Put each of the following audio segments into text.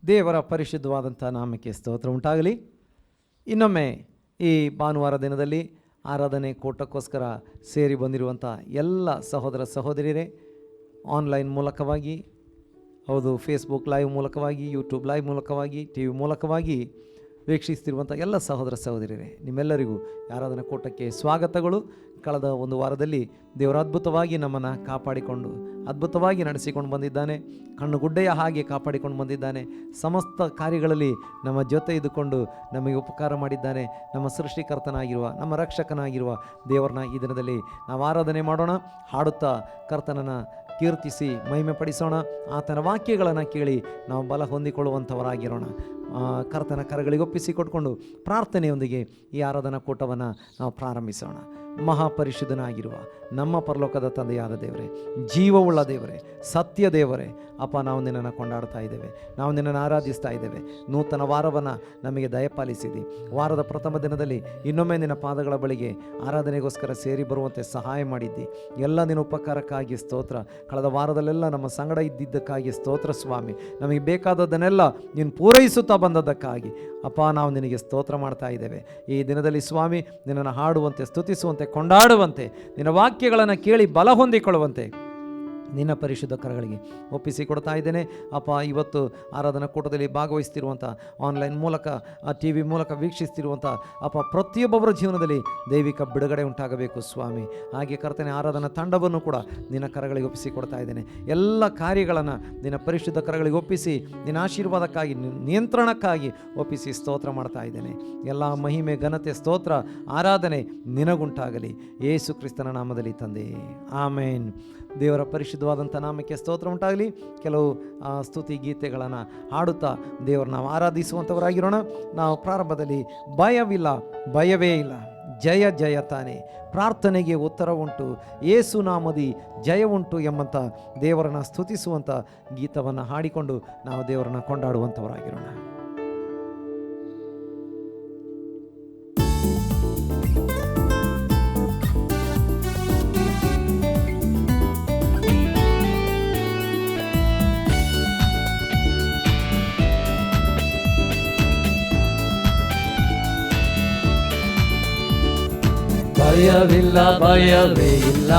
ದೇವರ ಪರಿಶುದ್ಧವಾದಂಥ ನಾಮಕ್ಕೆ ಸ್ತೋತ್ರ ಉಂಟಾಗಲಿ. ಇನ್ನೊಮ್ಮೆ ಈ ಭಾನುವಾರ ದಿನದಲ್ಲಿ ಆರಾಧನೆ ಕೂಟಕ್ಕೋಸ್ಕರ ಸೇರಿ ಬಂದಿರುವಂಥ ಎಲ್ಲ ಸಹೋದರ ಸಹೋದರಿಯರೇ, ಆನ್ಲೈನ್ ಮೂಲಕವಾಗಿ, ಹೌದು, ಫೇಸ್ಬುಕ್ ಲೈವ್ ಮೂಲಕವಾಗಿ, ಯೂಟ್ಯೂಬ್ ಲೈವ್ ಮೂಲಕವಾಗಿ, ಟಿ ವಿ ಮೂಲಕವಾಗಿ ವೀಕ್ಷಿಸ್ತಿರುವಂಥ ಎಲ್ಲ ಸಹೋದರ ಸಹೋದರಿಯರೇ, ನಿಮ್ಮೆಲ್ಲರಿಗೂ ಆರಾಧನಾ ಕೂಟಕ್ಕೆ ಸ್ವಾಗತಗಳು. ಕಳೆದ ಒಂದು ವಾರದಲ್ಲಿ ದೇವರು ಅದ್ಭುತವಾಗಿ ನಮ್ಮನ್ನು ಕಾಪಾಡಿಕೊಂಡು ಅದ್ಭುತವಾಗಿ ನಡೆಸಿಕೊಂಡು ಬಂದಿದ್ದಾನೆ. ಕಣ್ಣುಗುಡ್ಡೆಯ ಹಾಗೆ ಕಾಪಾಡಿಕೊಂಡು ಬಂದಿದ್ದಾನೆ. ಸಮಸ್ತ ಕಾರ್ಯಗಳಲ್ಲಿ ನಮ್ಮ ಜೊತೆ ಇದ್ದುಕೊಂಡು ನಮಗೆ ಉಪಕಾರ ಮಾಡಿದ್ದಾನೆ. ನಮ್ಮ ಸೃಷ್ಟಿಕರ್ತನಾಗಿರುವ, ನಮ್ಮ ರಕ್ಷಕನಾಗಿರುವ ದೇವರನ್ನ ಈ ದಿನದಲ್ಲಿ ನಾವು ಆರಾಧನೆ ಮಾಡೋಣ. ಹಾಡುತ್ತಾ ಕರ್ತನನ್ನು ಕೀರ್ತಿಸಿ ಮಹಿಮೆ ಪಡಿಸೋಣ. ಆತನ ವಾಕ್ಯಗಳನ್ನು ಕೇಳಿ ನಾವು ಬಲ ಹೊಂದಿಕೊಳ್ಳುವಂಥವರಾಗಿರೋಣ. ಕರ್ತನ ಕರಗಳಿಗೆ ಒಪ್ಪಿಸಿಕೊಟ್ಕೊಂಡು ಪ್ರಾರ್ಥನೆಯೊಂದಿಗೆ ಈ ಆರಾಧನಾ ಕೂಟವನ್ನು ನಾವು ಪ್ರಾರಂಭಿಸೋಣ. ಮಹಾಪರಿಶುದ್ಧನಾಗಿರುವ ನಮ್ಮ ಪರಲೋಕದ ತಂದೆಯಾದ ದೇವರೇ, ಜೀವವುಳ್ಳ ದೇವರೇ, ಸತ್ಯ ದೇವರೇ, ಅಪ್ಪ, ನಾವು ನಿನ್ನನ್ನು ಕೊಂಡಾಡ್ತಾ ಇದ್ದೇವೆ, ನಾವು ನಿನ್ನನ್ನು ಆರಾಧಿಸ್ತಾ ಇದ್ದೇವೆ. ನೂತನ ವಾರವನ್ನು ನಮಗೆ ದಯಪಾಲಿಸಿದಿ. ವಾರದ ಪ್ರಥಮ ದಿನದಲ್ಲಿ ಇನ್ನೊಮ್ಮೆ ನಿನ್ನ ಪಾದಗಳ ಬಳಿಗೆ ಆರಾಧನೆಗೋಸ್ಕರ ಸೇರಿ ಬರುವಂತೆ ಸಹಾಯ ಮಾಡಿದ್ದಿ. ಎಲ್ಲ ನಿನ್ನ ಉಪಕಾರಕ್ಕಾಗಿ ಸ್ತೋತ್ರ. ಕಳೆದ ವಾರದಲ್ಲೆಲ್ಲ ನಮ್ಮ ಸಂಗಡ ಇದ್ದಿದ್ದಕ್ಕಾಗಿ ಸ್ತೋತ್ರ ಸ್ವಾಮಿ. ನಮಗೆ ಬೇಕಾದದ್ದನ್ನೆಲ್ಲ ನೀನು ಪೂರೈಸುತ್ತಾ ಬಂದದ್ದಕ್ಕಾಗಿ ಅಪ್ಪ, ನಾವು ನಿನಗೆ ಸ್ತೋತ್ರ ಮಾಡ್ತಾ ಇದ್ದೇವೆ. ಈ ದಿನದಲ್ಲಿ ಸ್ವಾಮಿ, ನಿನ್ನನ್ನು ಹಾಡುವಂತೆ, ಸ್ತುತಿಸುವಂತೆ, ಕೊಂಡಾಡುವಂತೆ, ನಿನ್ನ ವಾಕ್ಯಗಳನ್ನು ಕೇಳಿ ಬಲ ಹೊಂದಿಕೊಳ್ಳುವಂತೆ ನಿನ್ನ ಪರಿಶುದ್ಧ ಕರಗಳಿಗೆ ಒಪ್ಪಿಸಿಕೊಡ್ತಾ ಇದ್ದೇನೆ. ಅಪ್ಪ, ಇವತ್ತು ಆರಾಧನಾ ಕೂಟದಲ್ಲಿ ಭಾಗವಹಿಸ್ತಿರುವಂಥ, ಆನ್ಲೈನ್ ಮೂಲಕ, ಟಿ ವಿ ಮೂಲಕ ವೀಕ್ಷಿಸ್ತಿರುವಂಥ ಅಪ್ಪ, ಪ್ರತಿಯೊಬ್ಬೊಬ್ಬರ ಜೀವನದಲ್ಲಿ ದೈವಿಕ ಬಿಡುಗಡೆ ಉಂಟಾಗಬೇಕು ಸ್ವಾಮಿ. ಹಾಗೆ ಕರ್ತನೆ, ಆರಾಧನಾ ತಂಡವನ್ನು ಕೂಡ ನಿನ್ನ ಕರಗಳಿಗೆ ಒಪ್ಪಿಸಿಕೊಡ್ತಾ ಇದ್ದೇನೆ. ಎಲ್ಲ ಕಾರ್ಯಗಳನ್ನು ನಿನ್ನ ಪರಿಶುದ್ಧ ಕರಗಳಿಗೆ ಒಪ್ಪಿಸಿ ನಿನ್ನ ಆಶೀರ್ವಾದಕ್ಕಾಗಿ, ನಿಯಂತ್ರಣಕ್ಕಾಗಿ ಒಪ್ಪಿಸಿ ಸ್ತೋತ್ರ ಮಾಡ್ತಾ ಇದ್ದೇನೆ. ಎಲ್ಲ ಮಹಿಮೆ, ಘನತೆ, ಸ್ತೋತ್ರ, ಆರಾಧನೆ ನಿನಗುಂಟಾಗಲಿ. ಯೇಸು ಕ್ರಿಸ್ತನ ನಾಮದಲ್ಲಿ ತಂದೆ, ಆಮೇನ್. ದೇವರ ಪರಿಶುದ್ಧವಾದಂಥ ನಾಮಕ್ಕೆ ಸ್ತೋತ್ರ ಉಂಟಾಗಲಿ. ಕೆಲವು ಸ್ತುತಿ ಗೀತೆಗಳನ್ನು ಹಾಡುತ್ತಾ ದೇವರನ್ನ ನಾವು ಆರಾಧಿಸುವಂಥವರಾಗಿರೋಣ. ನಾವು ಪ್ರಾರಂಭದಲ್ಲಿ ಭಯವಿಲ್ಲ, ಭಯವೇ ಇಲ್ಲ, ಜಯ ಜಯ ತಾನೆ, ಪ್ರಾರ್ಥನೆಗೆ ಉತ್ತರ ಉಂಟು, ಯೇಸು ನಾಮದಿ ಜಯ ಉಂಟು ಎಂಬಂಥ ದೇವರನ್ನು ಸ್ತುತಿಸುವಂಥ ಗೀತವನ್ನು ಹಾಡಿಕೊಂಡು ನಾವು ದೇವರನ್ನು ಕೊಂಡಾಡುವಂಥವರಾಗಿರೋಣ. ಭಯವಿಲ್ಲ, ಭಯವೇ ಇಲ್ಲ,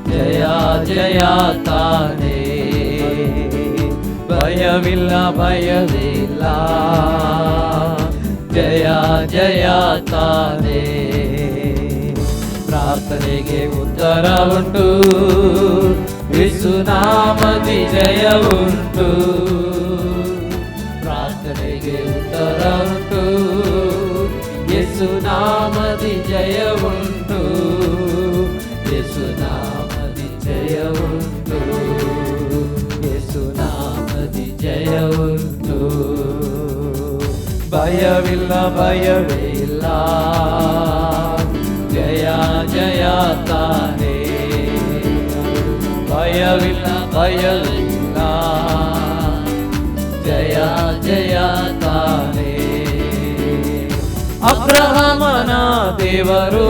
ಜಯ ಜಯ ತಾನೇ. ಭಯವಿಲ್ಲ, ಭಯವೇ ಇಲ್ಲ, ಜಯ ಜಯ ತಾನೇ. ಪ್ರಾರ್ಥನೆಗೆ ಉತ್ತರ ಉಂಟು, ಯೇಸು ನಾಮದಿ ಜಯ ಉಂಟು. ಪ್ರಾರ್ಥನೆಗೆ ಉತ್ತರ ಉಂಟು, ಯೇಸು ನಾಮದಿ ಜಯ ಉಂಟು. ಯೇಸು ನಾಮದಿ ಜಯ ಉಂಟು. ಯೇಸು ನಾಮದಿ ಜಯ ಉಂಟು. ಭಯವಿಲ್ಲ, ಭಯವೇ ಇಲ್ಲ, ಜಯ ಜಯ ತಾನೇ. ಭಯವಿಲ್ಲ, ಭಯವೇ ಇಲ್ಲ, ಜಯ ಜಯ ತಾನೇ. ಅಬ್ರಹಾಮನ ದೇವರು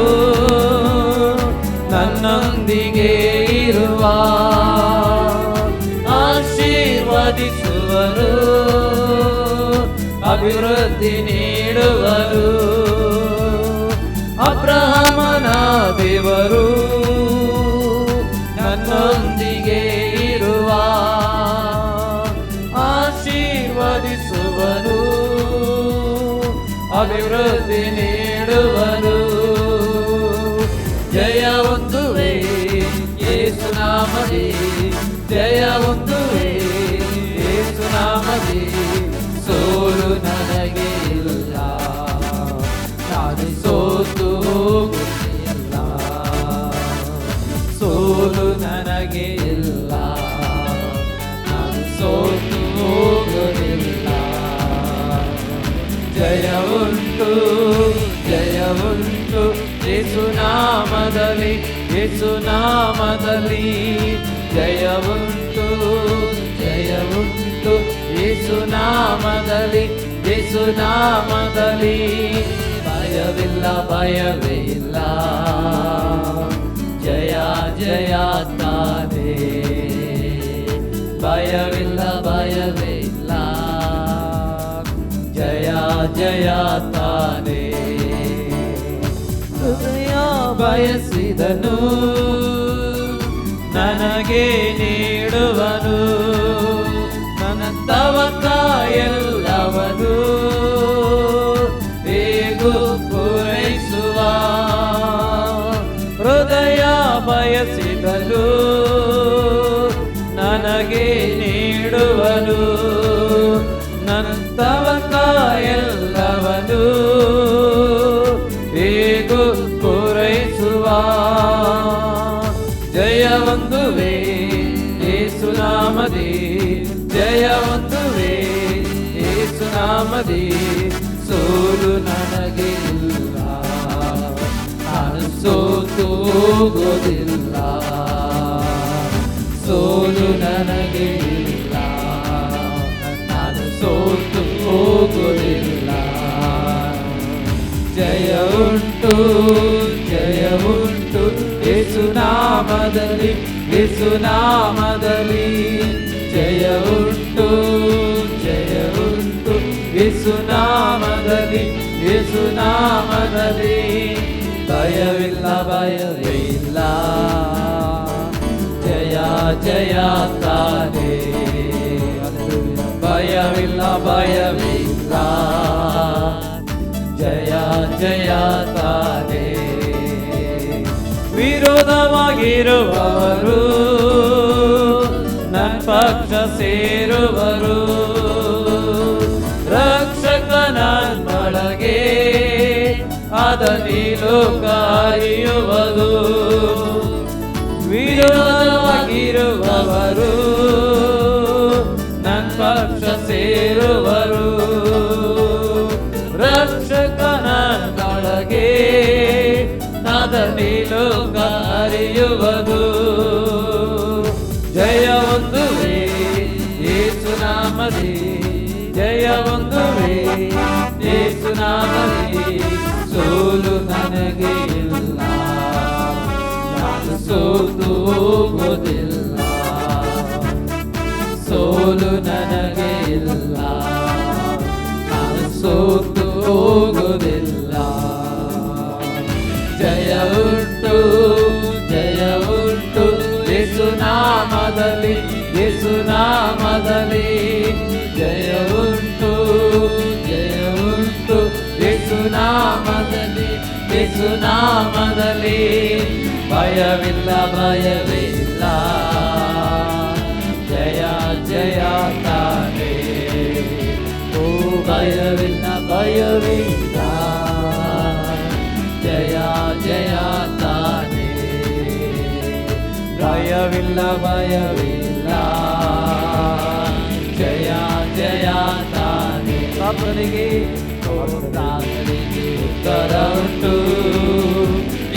ನನ್ನೊಂದಿಗೆ ಇರುವ, ಆಶೀರ್ವದಿಸುವರು, ಅಭಿವೃದ್ಧಿ ನೀಡುವರು. ಅಬ್ರಹಾಮನ ದೇವರು ನನ್ನೊಂದಿಗೆ ಇರುವ, ಆಶೀರ್ವದಿಸುವರು, ಅಭಿವೃದ್ಧಿ ನೀಡುವರು. ಜಯ ಹೊಂದುವೆ ಯೇಸು ನಾಮದಿ, ಜಯ ಹೊಂದುವೆ ಯೇಸು ನಾಮದಿ. ಸೋಲು ನನಗೆ ಇಲ್ಲ, ನಾನು ಸೋತು ಹೋಗುತ್ತಿಲ್ಲ. ಸೋಲು ನನಗೆ ಇಲ್ಲ, ನಾನು ಸೋತು ಹೋಗುತ್ತಿಲ್ಲ. ಜಯ ಉಂಟು, ಜಯ ಉಂಟು ಯೇಸು ನಾಮದಲ್ಲಿ, ಯೇಸು ನಾಮದಲ್ಲಿ. ಜಯ ಉಂಟು, ಜಯ ಉಂಟು ಯೇಸು ನಾಮದಲ್ಲಿ, ಯೇಸು ನಾಮದಲ್ಲಿ. ಭಯವಿಲ್ಲ, ಭಯವೇ ಇಲ್ಲ, ಜಯ ಜಯ ತಾನೇ. ಭಯ ಭಯವಿಲ್ಲ ಭಯವೇ ಇಲ್ಲ, ಜಯ ಜಯ ತಾನೇ. ಹೃದಯ ಬಯಸಿದನು ನನಗೆ ನೀಡುವನು, ನನ್ನ ತವಕ ಎಲ್ಲವನು ಬೇಗ ಪೂರೈಸುವ. ಹೃದಯ ಬಯಸಿದನು ನನಗೆ ನೀಡುವನು, ನನ್ನ ತವಕ ಎಲ್ಲವನು ಬೇಗ ಪೂರೈಸುವ. ಜಯ ಹೊಂದುವೆ ಯೇಸು ನಾಮದಿ, ಜಯ ಹೊಂದುವೆ ಯೇಸು ನಾಮದಿ. ಸೋಲು ನನಗೆ ಇಲ್ಲ, ನಾನು ಸೋತು ಹೋಗೋದಿಲ್ಲ. ಸೋಲು ನನಗೆ ಇಲ್ಲ, ನಾನು ಸೋತು ಹೋಗೋದಿಲ್ಲ. ಜಯ ಉಂಟು ಜಯ ಉಂಟು ಯೇಸು ನಾಮದಲ್ಲಿ, ಯೇಸು ನಾಮದಲ್ಲಿ. ಜಯ ಉಂಟು ಜಯ ಉಂಟು ಯೇಸು ನಾಮದಲ್ಲಿ, ಯೇಸು ನಾಮದಲ್ಲಿ. ಭಯವಿಲ್ಲ ಭಯವೇ ಇಲ್ಲ, ಜಯ ಜಯ ತಾನೇ. ಭಯವಿಲ್ಲ ಭಯವೇ ಇಲ್ಲ, ಜಯ ಜಯ ತಾನೇ. ವಿರೋಧವಾಗಿರುವವರು ನನ್ನ ಪಕ್ಷ ಸೇರುವರು, ರಕ್ಷಕನನ್ನೊಳಗೆ ಅದನಿಲು ಕಾಯುವುದು. ವಿರೋಧವಾಗಿರುವವರು ನನ್ನ ಪಕ್ಷ ಸೇರುವರು, ರಕ್ಷಕನನ್ನೊಳಗೆ ಅದನಿಲು ಕಾಯುವುದು. ಜಯ ಹೊಂದುವೆ ಯೇಸು ನಾಮದಿ, ಜಯ ಹೊಂದುವೆ ಯೇಸು ನಾಮದಿ. ಸೋಲು ನನಗೆ ಇಲ್ಲ, ನಾನು ಸೋತು ಹೋಗೋದಿಲ್ಲ. ಸೋಲು ನನಗೆ ಇಲ್ಲ, ನಾನು ಸೋತು ಹೋಗೋದಿಲ್ಲ. ಜಯ ಉಂಟು ಜಯ ಉಂಟು ಯೇಸು ನಾಮದಲ್ಲಿ, ಯೇಸು ನಾಮದಲ್ಲಿ. ಜಯ ಉಂಟು ಜಯ ಉಂಟು ಯೇಸು ನಾಮದಲ್ಲಿ, ಯೇಸು ನಾಮದಲ್ಲಿ. ಭಯವಿಲ್ಲ ಭಯವೇ ಇಲ್ಲ, ಜಯ ಜಯ ತಾನೇ. ಓ ಭಯವಿಲ್ಲ ಭಯವೇ ಇಲ್ಲ, ಜಯ ಜಯ ತಾನೇ. ಭಯವಿಲ್ಲ ಭಯವಿಲ್ಲ, ಜಯ ಜಯ ತಾನೇ. ಪ್ರಾರ್ಥನೆಗೆ ಉತ್ತರ ಉಂಟು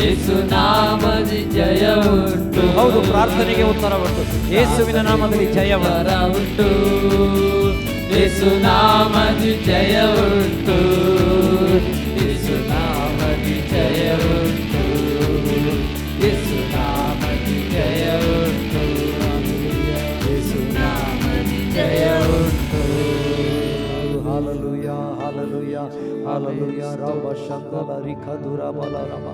ಯೇಸು ನಾಮದಿ, ಜಯ ಉಂಟು. ಹೌದು, ಪ್ರಾರ್ಥನೆಗೆ ಉತ್ತರ ಉಂಟು ಯೇಸುವಿನ ನಾಮದಲ್ಲಿ. ಜಯ ಉಂಟು ಯೇಸು ನಾಮದಿ, ಜಯ ಉಂಟು ಯೇಸು ನಾಮದಿ, ಜಯ ಉಂಟು ಯೇಸು ನಾಮದಿ, ಜಯ ಉಂಟು ಯೇಸು ನಾಮದಿ, ಜಯ ಉಂಟು. Hallelujah hallelujah hallelujah. ರಬ ಶಂಕಲ ರಿಖ ದುರ ಬಲ ರಬ.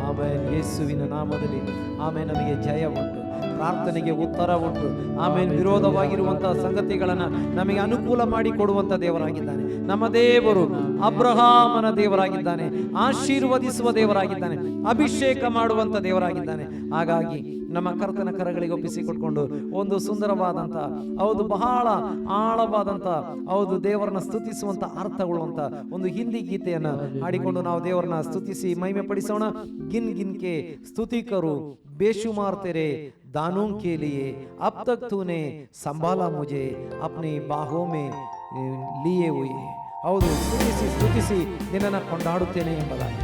ಆಮೇಲೆ ಯೇಸುವಿನ ನಾಮದಲ್ಲಿ ಆಮೇಲೆ ನಮಗೆ ಜಯ ಉಂಟು, ಪ್ರಾರ್ಥನೆಗೆ ಉತ್ತರ ಉಂಟು. ಆಮೇಲೆ ವಿರೋಧವಾಗಿರುವಂತಹ ಸಂಗತಿಗಳನ್ನು ನಮಗೆ ಅನುಕೂಲ ಮಾಡಿ ಕೊಡುವಂಥ ದೇವರಾಗಿದ್ದಾನೆ ನಮ್ಮ ದೇವರು. ಅಬ್ರಹಾಮನ ದೇವರಾಗಿದ್ದಾನೆ, ಆಶೀರ್ವದಿಸುವ ದೇವರಾಗಿದ್ದಾನೆ, ಅಭಿಷೇಕ ಮಾಡುವಂಥ ದೇವರಾಗಿದ್ದಾನೆ. ಹಾಗಾಗಿ ನಮ್ಮ ಕರ್ತನ ಕರಗಳಿಗೆ ಒಪ್ಪಿಸಿಕೊಟ್ಕೊಂಡು ಒಂದು ಸುಂದರವಾದಂಥ, ಹೌದು ಬಹಳ ಆಳವಾದಂಥ, ಹೌದು ದೇವರನ್ನ ಸ್ತುತಿಸುವಂಥ ಅರ್ಥಗೊಳ್ಳುವಂಥ ಒಂದು ಹಿಂದಿ ಗೀತೆಯನ್ನು ಹಾಡಿಕೊಂಡು ನಾವು ದೇವರನ್ನ ಸ್ತುತಿಸಿ ಮಹಿಮೆ ಪಡಿಸೋಣ. ಗಿನ್ ಗಿನ್ ಕೆ ಸ್ತುತಿ ಕರು ಬೇಶುಮಾರ್ ತೆರೆ दानों के लिए, अब तक तूने संभाला मुझे अपनी बाहों में लिए हुए. ಹೌದು, ಸ್ತುತಿಸಿ ಸ್ತುತಿಸಿ ನಿನ್ನನ್ನು ಕೊಂಡಾಡುತ್ತೇನೆ ಎಂಬುದಾಗಿ.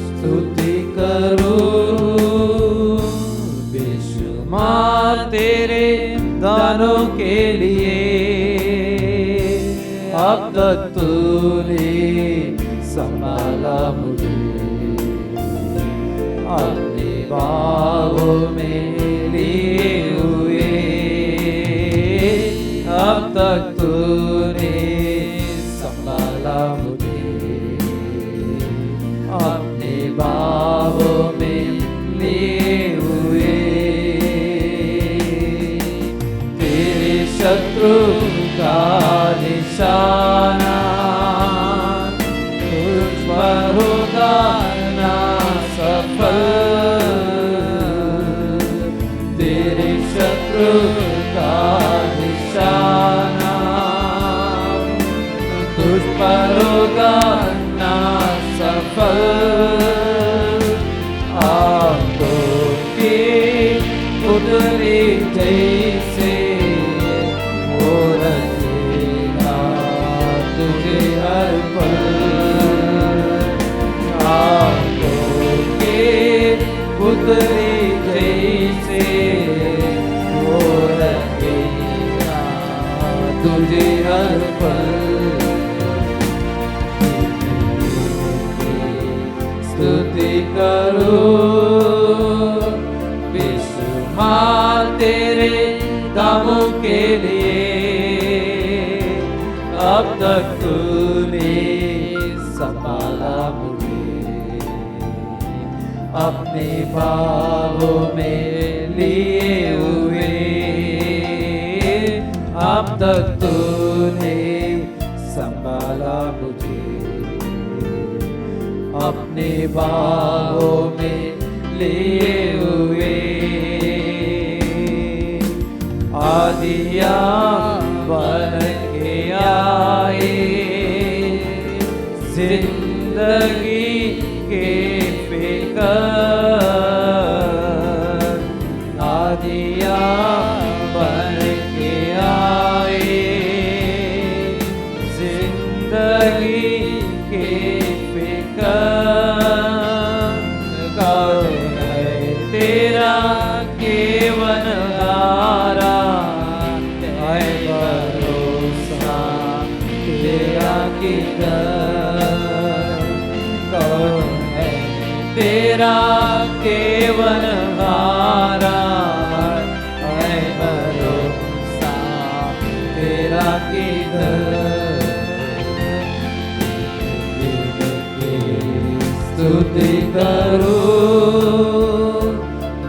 स्तुति करो बेशुमार तेरे दानों के लिए। अब तक तूने संभाला मुझे, अपने बाहों में लिए हुए। अब तक तूने संभाला मुझे, अपने बाहों में लिए हुए। तेरे शत्रु का निशाना तुझ पर होगा ना सफल। तेरे शत्रु का निशाना तुझ पर होगा ना सफल। आंखों की पुतली जैसे वो रखेगा तुझे हर पल। आंखों की पुतली जैसे वो रखेगा तुझे हर पल। स्तुति करो बेशुमार तेरे कामों के लिए। अब तक तूने संभाला मुझे, अपने बाहों में लिए हुए। अब तक तूने संभाला मुझे, अपने बाहों में लिए हुए। आदियाँ बन के आए जिंदगी के फिकर। आदियाँ बन के आए जिंदगी के कौन है तेरा केवल हारा है भरोसा तेरा किधर। कौन है तेरा केवल हारा है भरोसा तेरा किधर। स्तुति करो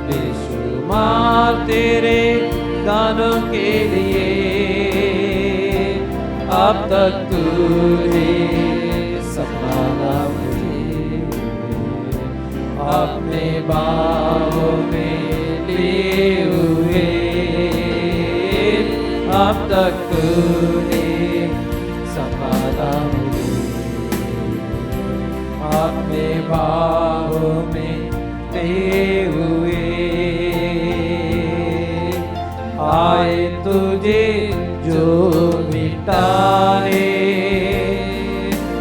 बेशुमार तेरे गानों के लिए। अब तक तूने संभाला मुझे, अपने बाहों में लिए हुए। अब तक तूने संभाला मुझे, अपने बाहों में लिए हुए। आए तुझे जो मिटाए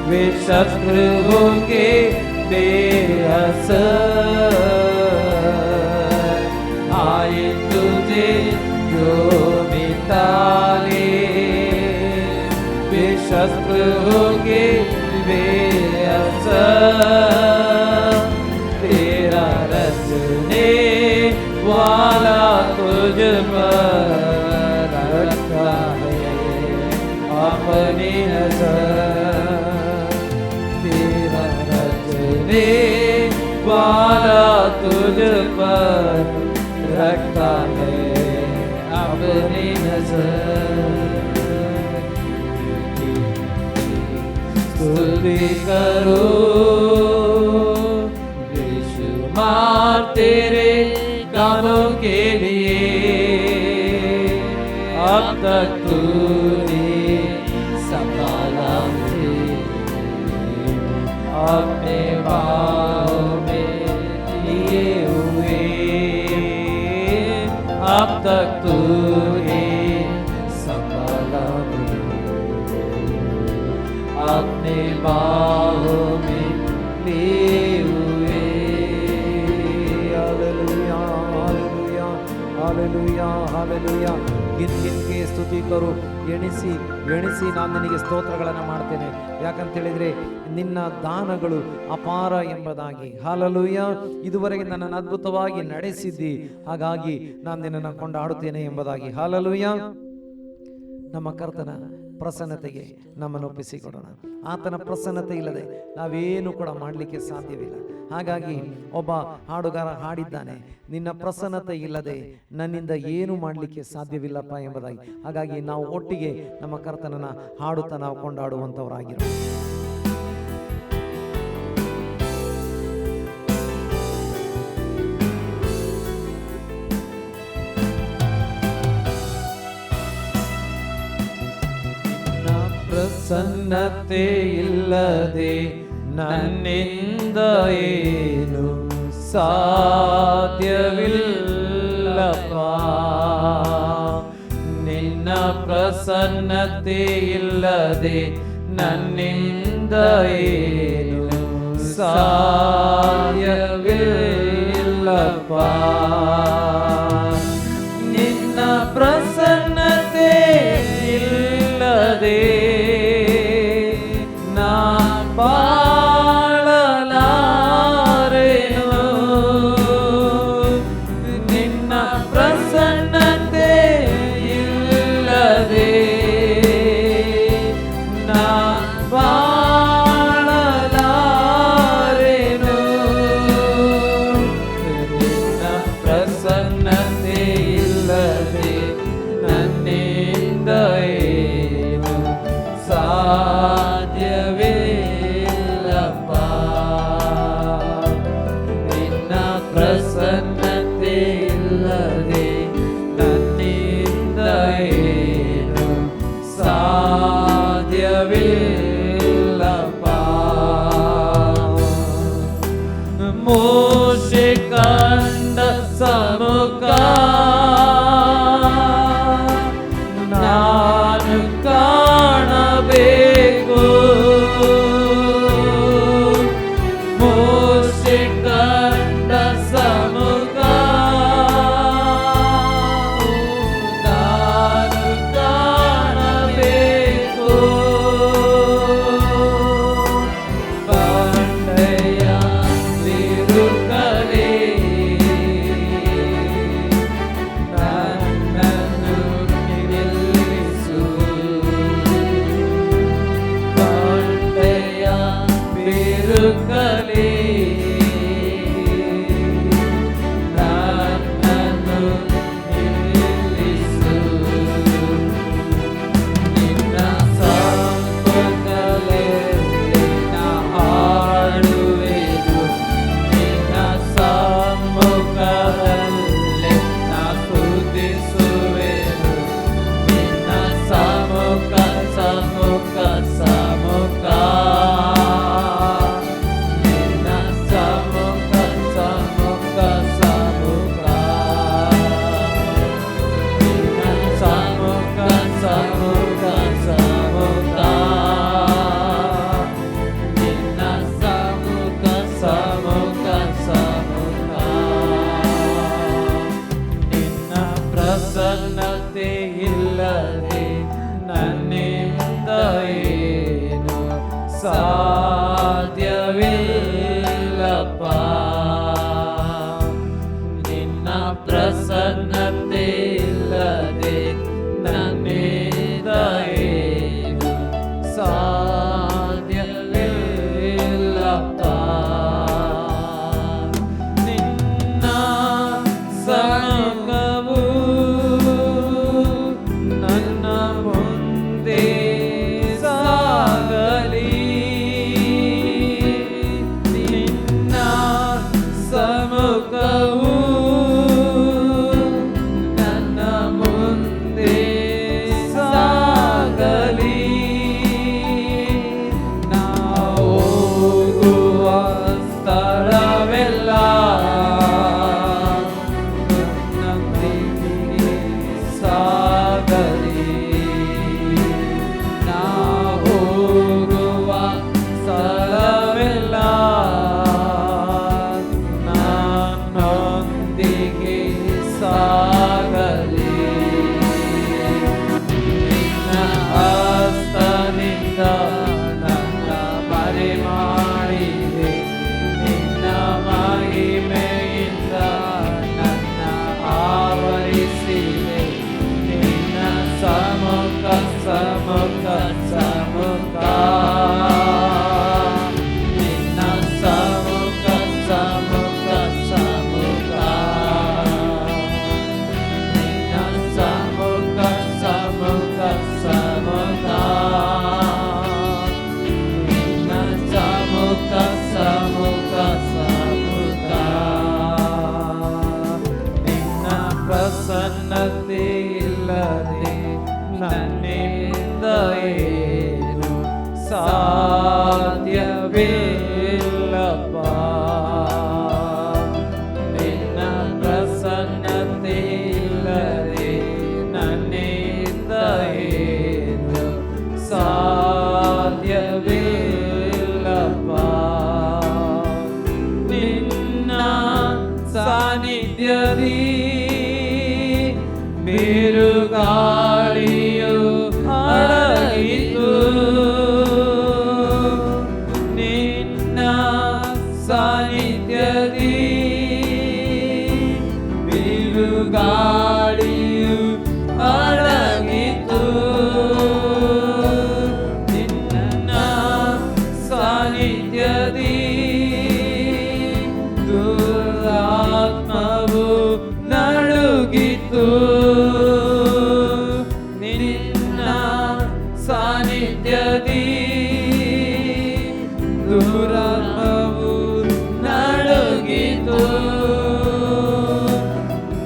वे शस्त्र होंगे बेअसर। आए तुझे जो मिटाए वे शस्त्र होंगे बेअसर। तेरा रचने वाला तुझ पर रखा है अपनी नजर। तेरा रचने वाला तुझ पर रखा है अपनी नजर। स्तुति करो बेशुमार तेरे कामों के लिए। अब तक तूने संभाला मुझे, अपने बाहों में लिए हुए। अब तक तूने संभाला मुझे, अपने बाहों में लिए हुए। Hallelujah hallelujah hallelujah hallelujah. ಗಿನ್ ಗಿನ್ಗೆ ಸ್ತುತಿ ಕರು, ಎಣಿಸಿ ಎಣಿಸಿ ನಾನು ನಿನಗೆ ಸ್ತೋತ್ರಗಳನ್ನು ಮಾಡ್ತೇನೆ. ಯಾಕಂತೇಳಿದರೆ ನಿನ್ನ ದಾನಗಳು ಅಪಾರ ಎಂಬುದಾಗಿ. ಹಾಲೆಲೂಯ. ಇದುವರೆಗೆ ನನ್ನನ್ನು ಅದ್ಭುತವಾಗಿ ನಡೆಸಿದ್ದಿ, ಹಾಗಾಗಿ ನಾನು ನಿನ್ನನ್ನು ಕೊಂಡಾಡುತ್ತೇನೆ ಎಂಬುದಾಗಿ. ಹಾಲೆಲೂಯ. ನಮ್ಮ ಕರ್ತನ ಪ್ರಸನ್ನತೆಗೆ ನಮ್ಮನ್ನು ಒಪ್ಪಿಸಿಕೊಡೋಣ. ಆತನ ಪ್ರಸನ್ನತೆ ಇಲ್ಲದೆ ನಾವೇನು ಕೂಡ ಮಾಡಲಿಕ್ಕೆ ಸಾಧ್ಯವಿಲ್ಲ. ಹಾಗಾಗಿ ಒಬ್ಬ ಹಾಡುಗಾರ ಹಾಡಿದ್ದಾನೆ, ನಿನ್ನ ಪ್ರಸನ್ನತೆ ಇಲ್ಲದೆ ನನ್ನಿಂದ ಏನು ಮಾಡಲಿಕ್ಕೆ ಸಾಧ್ಯವಿಲ್ಲಪ್ಪ ಎಂಬುದಾಗಿ. ಹಾಗಾಗಿ ನಾವು ಒಟ್ಟಿಗೆ ನಮ್ಮ ಕರ್ತನನ್ನು ಹಾಡುತ್ತಾ ನಾವು ಕೊಂಡಾಡುವಂಥವರಾಗಿರೋಣ. ಪ್ರಸನ್ನತೆ ಇಲ್ಲದೆ ನನ್ನಿಂದ ಏನು ಸಾಧ್ಯವಿಲ್ಲಪ್ಪ. ನಿನ್ನ ಪ್ರಸನ್ನತೆ ಇಲ್ಲದೆ ನನ್ನಿಂದ ಏನು ಸಾಧ್ಯವಿಲ್ಲಪ್ಪ. ನಿನ್ನ ಪ್ರಸನ್ನತೆ ಇಲ್ಲದೆ ನಾ ಬಾಳಲಾರೆನು. ನಿನ್ನ ಪ್ರಸನ್ನತೆ ಇಲ್ಲದೆ ನಾ ಬಾಳಲಾರೆನು. ನಿನ್ನ ಪ್ರಸನ್ನತೆ ಇಲ್ಲದೆ ನನ್ನಿಂದ ಏನು ಸಾಧ್ಯವಿಲ್ಲಪ್ಪ. ನಿನ್ನ ಪ್ರಸನ್ನತೆ ಇಲ್ಲದೆ ನನ್ನಿಂದ ಏನು ಸಾಧ್ಯವಿಲ್ಲಪ್ಪ. ಮೋಶೆ ಕಂಡ ಸಮ್ಮುಖ ನಾನು ಕಾಣಬೇಕು. ಮೋಶೆ ಕಂಡ ಸಮ್ಮುಖ ನಾನು ಕಾಣಬೇಕು. ಬಂಡೆಯ ಬಿರುಕಲೇ ನನ್ನನ್ನು ನಿಲ್ಲಿಸು. ಬಂಡೆಯ ಬಿರುಕಲೇ ನನ್ನನ್ನು ನಿಲ್ಲಿಸು. ನಿನ್ನ ಸಮ್ಮುಖದಲ್ಲಿ ನಾ ಹಾಡುವೆನು. ನಿನ್ನ ಸಮ್ಮುಖದಲ್ಲಿ ನಾ ಸ್ತುತಿಸುವೆನು. ನಿನ್ನ ಸಮ್ಮುಖ ಸಮ್ಮುಖ ಸಮ್ಮುಖ. ನಿನ್ನ ಸಮ್ಮುಖ ಸಮ್ಮುಖ ಸಮ್ಮುಖ. ನಿನ್ನ ಸಮ್ಮುಖ ಸಮ್ಮುಖ ಸಮ್ಮುಖ. ನಿನ್ನ ಸಮ್ಮುಖ ಸಮ್ಮುಖ ಸಮ್ಮುಖ. ನಿನ್ನ ಪ್ರಸನ್ನತೆ ಇಲ್ಲದೆ ನನ್ನಿಂದ ಏನು ಸಾಧ್ಯವಿಲ್ಲಪ್ಪ. ನಿನ್ನ ಪ್ರಸನ್ನತೆ ಇಲ್ಲದೆ ನನ್ನಿಂದ ಏನು ಸಾಧ್ಯವಿಲ್ಲಪ್ಪ. ನಿನ್ನ ಸಮ್ಮುಖವು ನನ್ನ ಮುಂದೆ ಸಾಗಲಿ. ಸಮ್ಮುಖ ನಿನ್ನ ಸಮ್ಮುಖ ಸಮ್ಮುಖ ಸಮ್ಮುಖ ನಿನ್ನ ಪ್ರಸನ್ನತೆ ಇಲ್ಲದೆ ನನ್ನಿಂದ ಏನು ಸಾಧ್ಯವಿಲ್ಲಪ್ಪ ನಿನ್ನ ಪ್ರಸನ್ನತೆ ಇಲ್ಲದೆ ನನ್ನಿಂದ ಏನು ಸಾಧ್ಯವಿಲ್ಲಪ್ಪ ನಿನ್ನ ಸಾನ್ನಿಧ್ಯದಿ ಬಿರುಗಾಳಿಯು ಅಡಗಿತು ನಿನ್ನ ಸಾನ್ನಿಧ್ಯದಿ ಬಿರುಗಾಳಿಯು ಅಡಗಿತು ನಿನ್ನ ಸಾನ್ನಿಧ್ಯದಿ ದುರಾತ್ಮವು ನಡುಗಿತು ನಿನ್ನ ಸಾನ್ನಿಧ್ಯದಿ ದುರಾತ್ಮವು ನಡುಗಿತು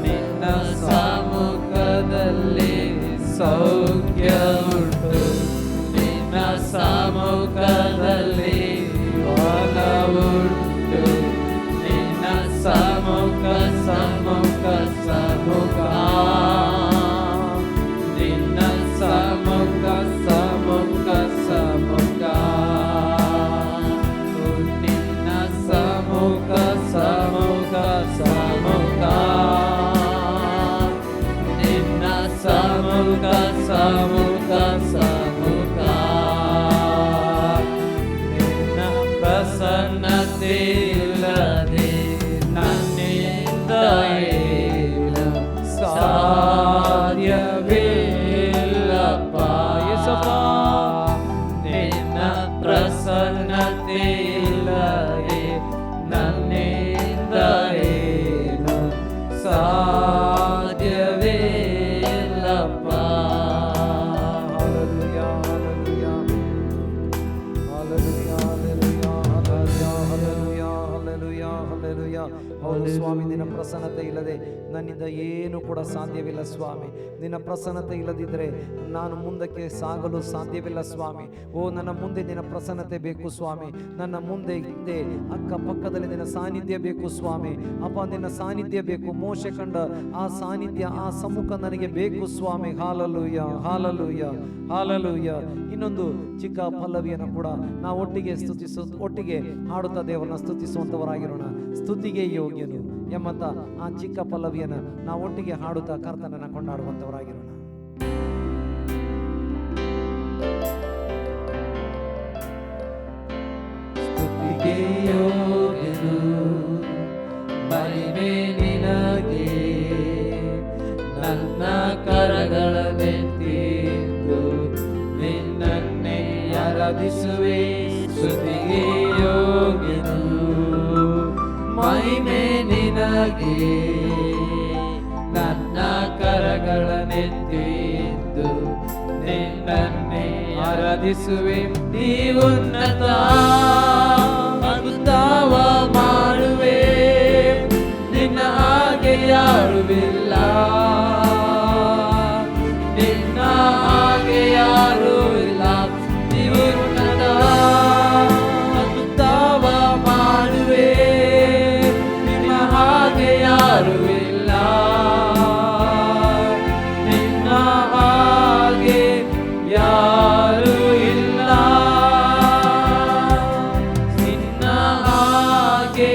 ನಿನ್ನ ಸಮ್ಮುಖದಲ್ಲಿ ಸೌಖ್ಯ ಉಂಟು ನಿನ್ನ ಸಮ್ಮುಖದಲ್ಲಿ ಬಲವುಂಟು ನಿನ್ನ ಸಮ್ಮುಖ ಸಮ್ಮುಖ ಸಮ್ಮುಖ ನಿನ್ನ ಸಮ್ಮುಖ ಸಮ್ಮುಖ ಸಮ್ಮುಖ ನಿನ್ನ ಸಮ್ಮುಖ ಸಮ್ಮುಖ ಸಮ್ಮುಖ ನಿನ್ನ ಸಮ್ಮುಖ ಸಮ್ಮುಖ ಸಮ್ಮುಖ ನಿನ್ನ ಪ್ರಸನ್ನತೆ ಇಲ್ಲದೆ ನನ್ನಿಂದ ಏನು ಸಾಧ್ಯವಿಲ್ಲಪ್ಪ ಯೇಸಪ್ಪ ನಿನ್ನ ಪ್ರಸನ್ನತೆ ಇಲ್ಲದೆ ನನ್ನಿಂದ ಏನು ಸಾಧ್ಯವಿಲ್ಲಪ್ಪ hallelujah hallelujah hallelujah hallelujah hallelujah hallelujah hallelujah ಹೌದು ಸ್ವಾಮಿ ನಿನ್ನ ಪ್ರಸನ್ನತೆ ಇಲ್ಲದೆ ನನ್ನಿಂದ ಏನು ಕೂಡ ಸಾಧ್ಯವಿಲ್ಲ ಸ್ವಾಮಿ ನಿನ್ನ ಪ್ರಸನ್ನತೆ ಇಲ್ಲದಿದ್ದರೆ ನಾನು ಮುಂದಕ್ಕೆ ಸಾಗಲು ಸಾಧ್ಯವಿಲ್ಲ ಸ್ವಾಮಿ ಓ ನನ್ನ ಮುಂದೆ ನಿನ್ನ ಪ್ರಸನ್ನತೆ ಬೇಕು ಸ್ವಾಮಿ ನನ್ನ ಮುಂದೆ ಹಿಂದೆ ಅಕ್ಕಪಕ್ಕದಲ್ಲಿ ನಿನ್ನ ಸಾನ್ನಿಧ್ಯ ಬೇಕು ಸ್ವಾಮಿ ಅಪ್ಪ ನಿನ್ನ ಸಾನ್ನಿಧ್ಯ ಬೇಕು ಮೋಶೆ ಕಂಡ ಆ ಸಾನ್ನಿಧ್ಯ ಆ ಸಮ್ಮುಖ ನನಗೆ ಬೇಕು ಸ್ವಾಮಿ ಹಾಲಲೂಯ ಹಾಲಲೂಯ ಹಾಲಲೂಯ ಇನ್ನೊಂದು ಚಿಕ್ಕ ಪಲ್ಲವಿಯನ್ನು ಕೂಡ ನಾವು ಒಟ್ಟಿಗೆ ಹಾಡುತ್ತಾ ದೇವರನ್ನ ಸ್ತುತಿಸುವಂತವರಾಗಿರೋಣ ಸ್ತುತಿಗೆ ಯೋಗ್ಯನು ಎಂಬಂತ ಆ ಚಿಕ್ಕ ಪಲ್ಲವಿಯನ್ನು ನಾವು ಒಟ್ಟಿಗೆ ಹಾಡುತ್ತಾ ಕರ್ತನನ್ನ ಕೊಂಡಾಡುವಂತವರಾಗಿರೋಣ. ಸ್ತುತಿಗೆ ಯೋಗ್ಯನು ಮಹಿಮೆ ನಿನಗೆ ನನ್ನ ಕರಗಳನ್ನೆತ್ತಿದ್ದು ನಿನ್ನನ್ನೇ ಆರಾಧಿಸುವೆ ಸ್ತುತಿಗೆ ಯೋಗ್ಯನು ಮಹಿಮೆ ನಿನಗೆ ನನ್ನ ಕರಗಳನ್ನೆತ್ತಿದ್ದು ನಿನ್ನನ್ನೇ ಆರಾಧಿಸುವೆ ನೀ ಉನ್ನತ ಅದ್ಭುತವ ಮಾಡುವೆ ನಿನ್ನ ಹಾಗೆ ಯಾರುವಿಲ್ಲ ನಿನ್ನ ಹಾಗೆ ಯಾರು ಇಲ್ಲ ನೀ ಉನ್ನತ ಅದ್ಭುತವ ಮಾಡುವೆ ನಿನ್ನ ಹಾಗೆ ಯಾರು ಇಲ್ಲ ನಿನ್ನ ಹಾಗೆ ಯಾರು ಇಲ್ಲ ನಿನ್ನ ಹಾಗೆ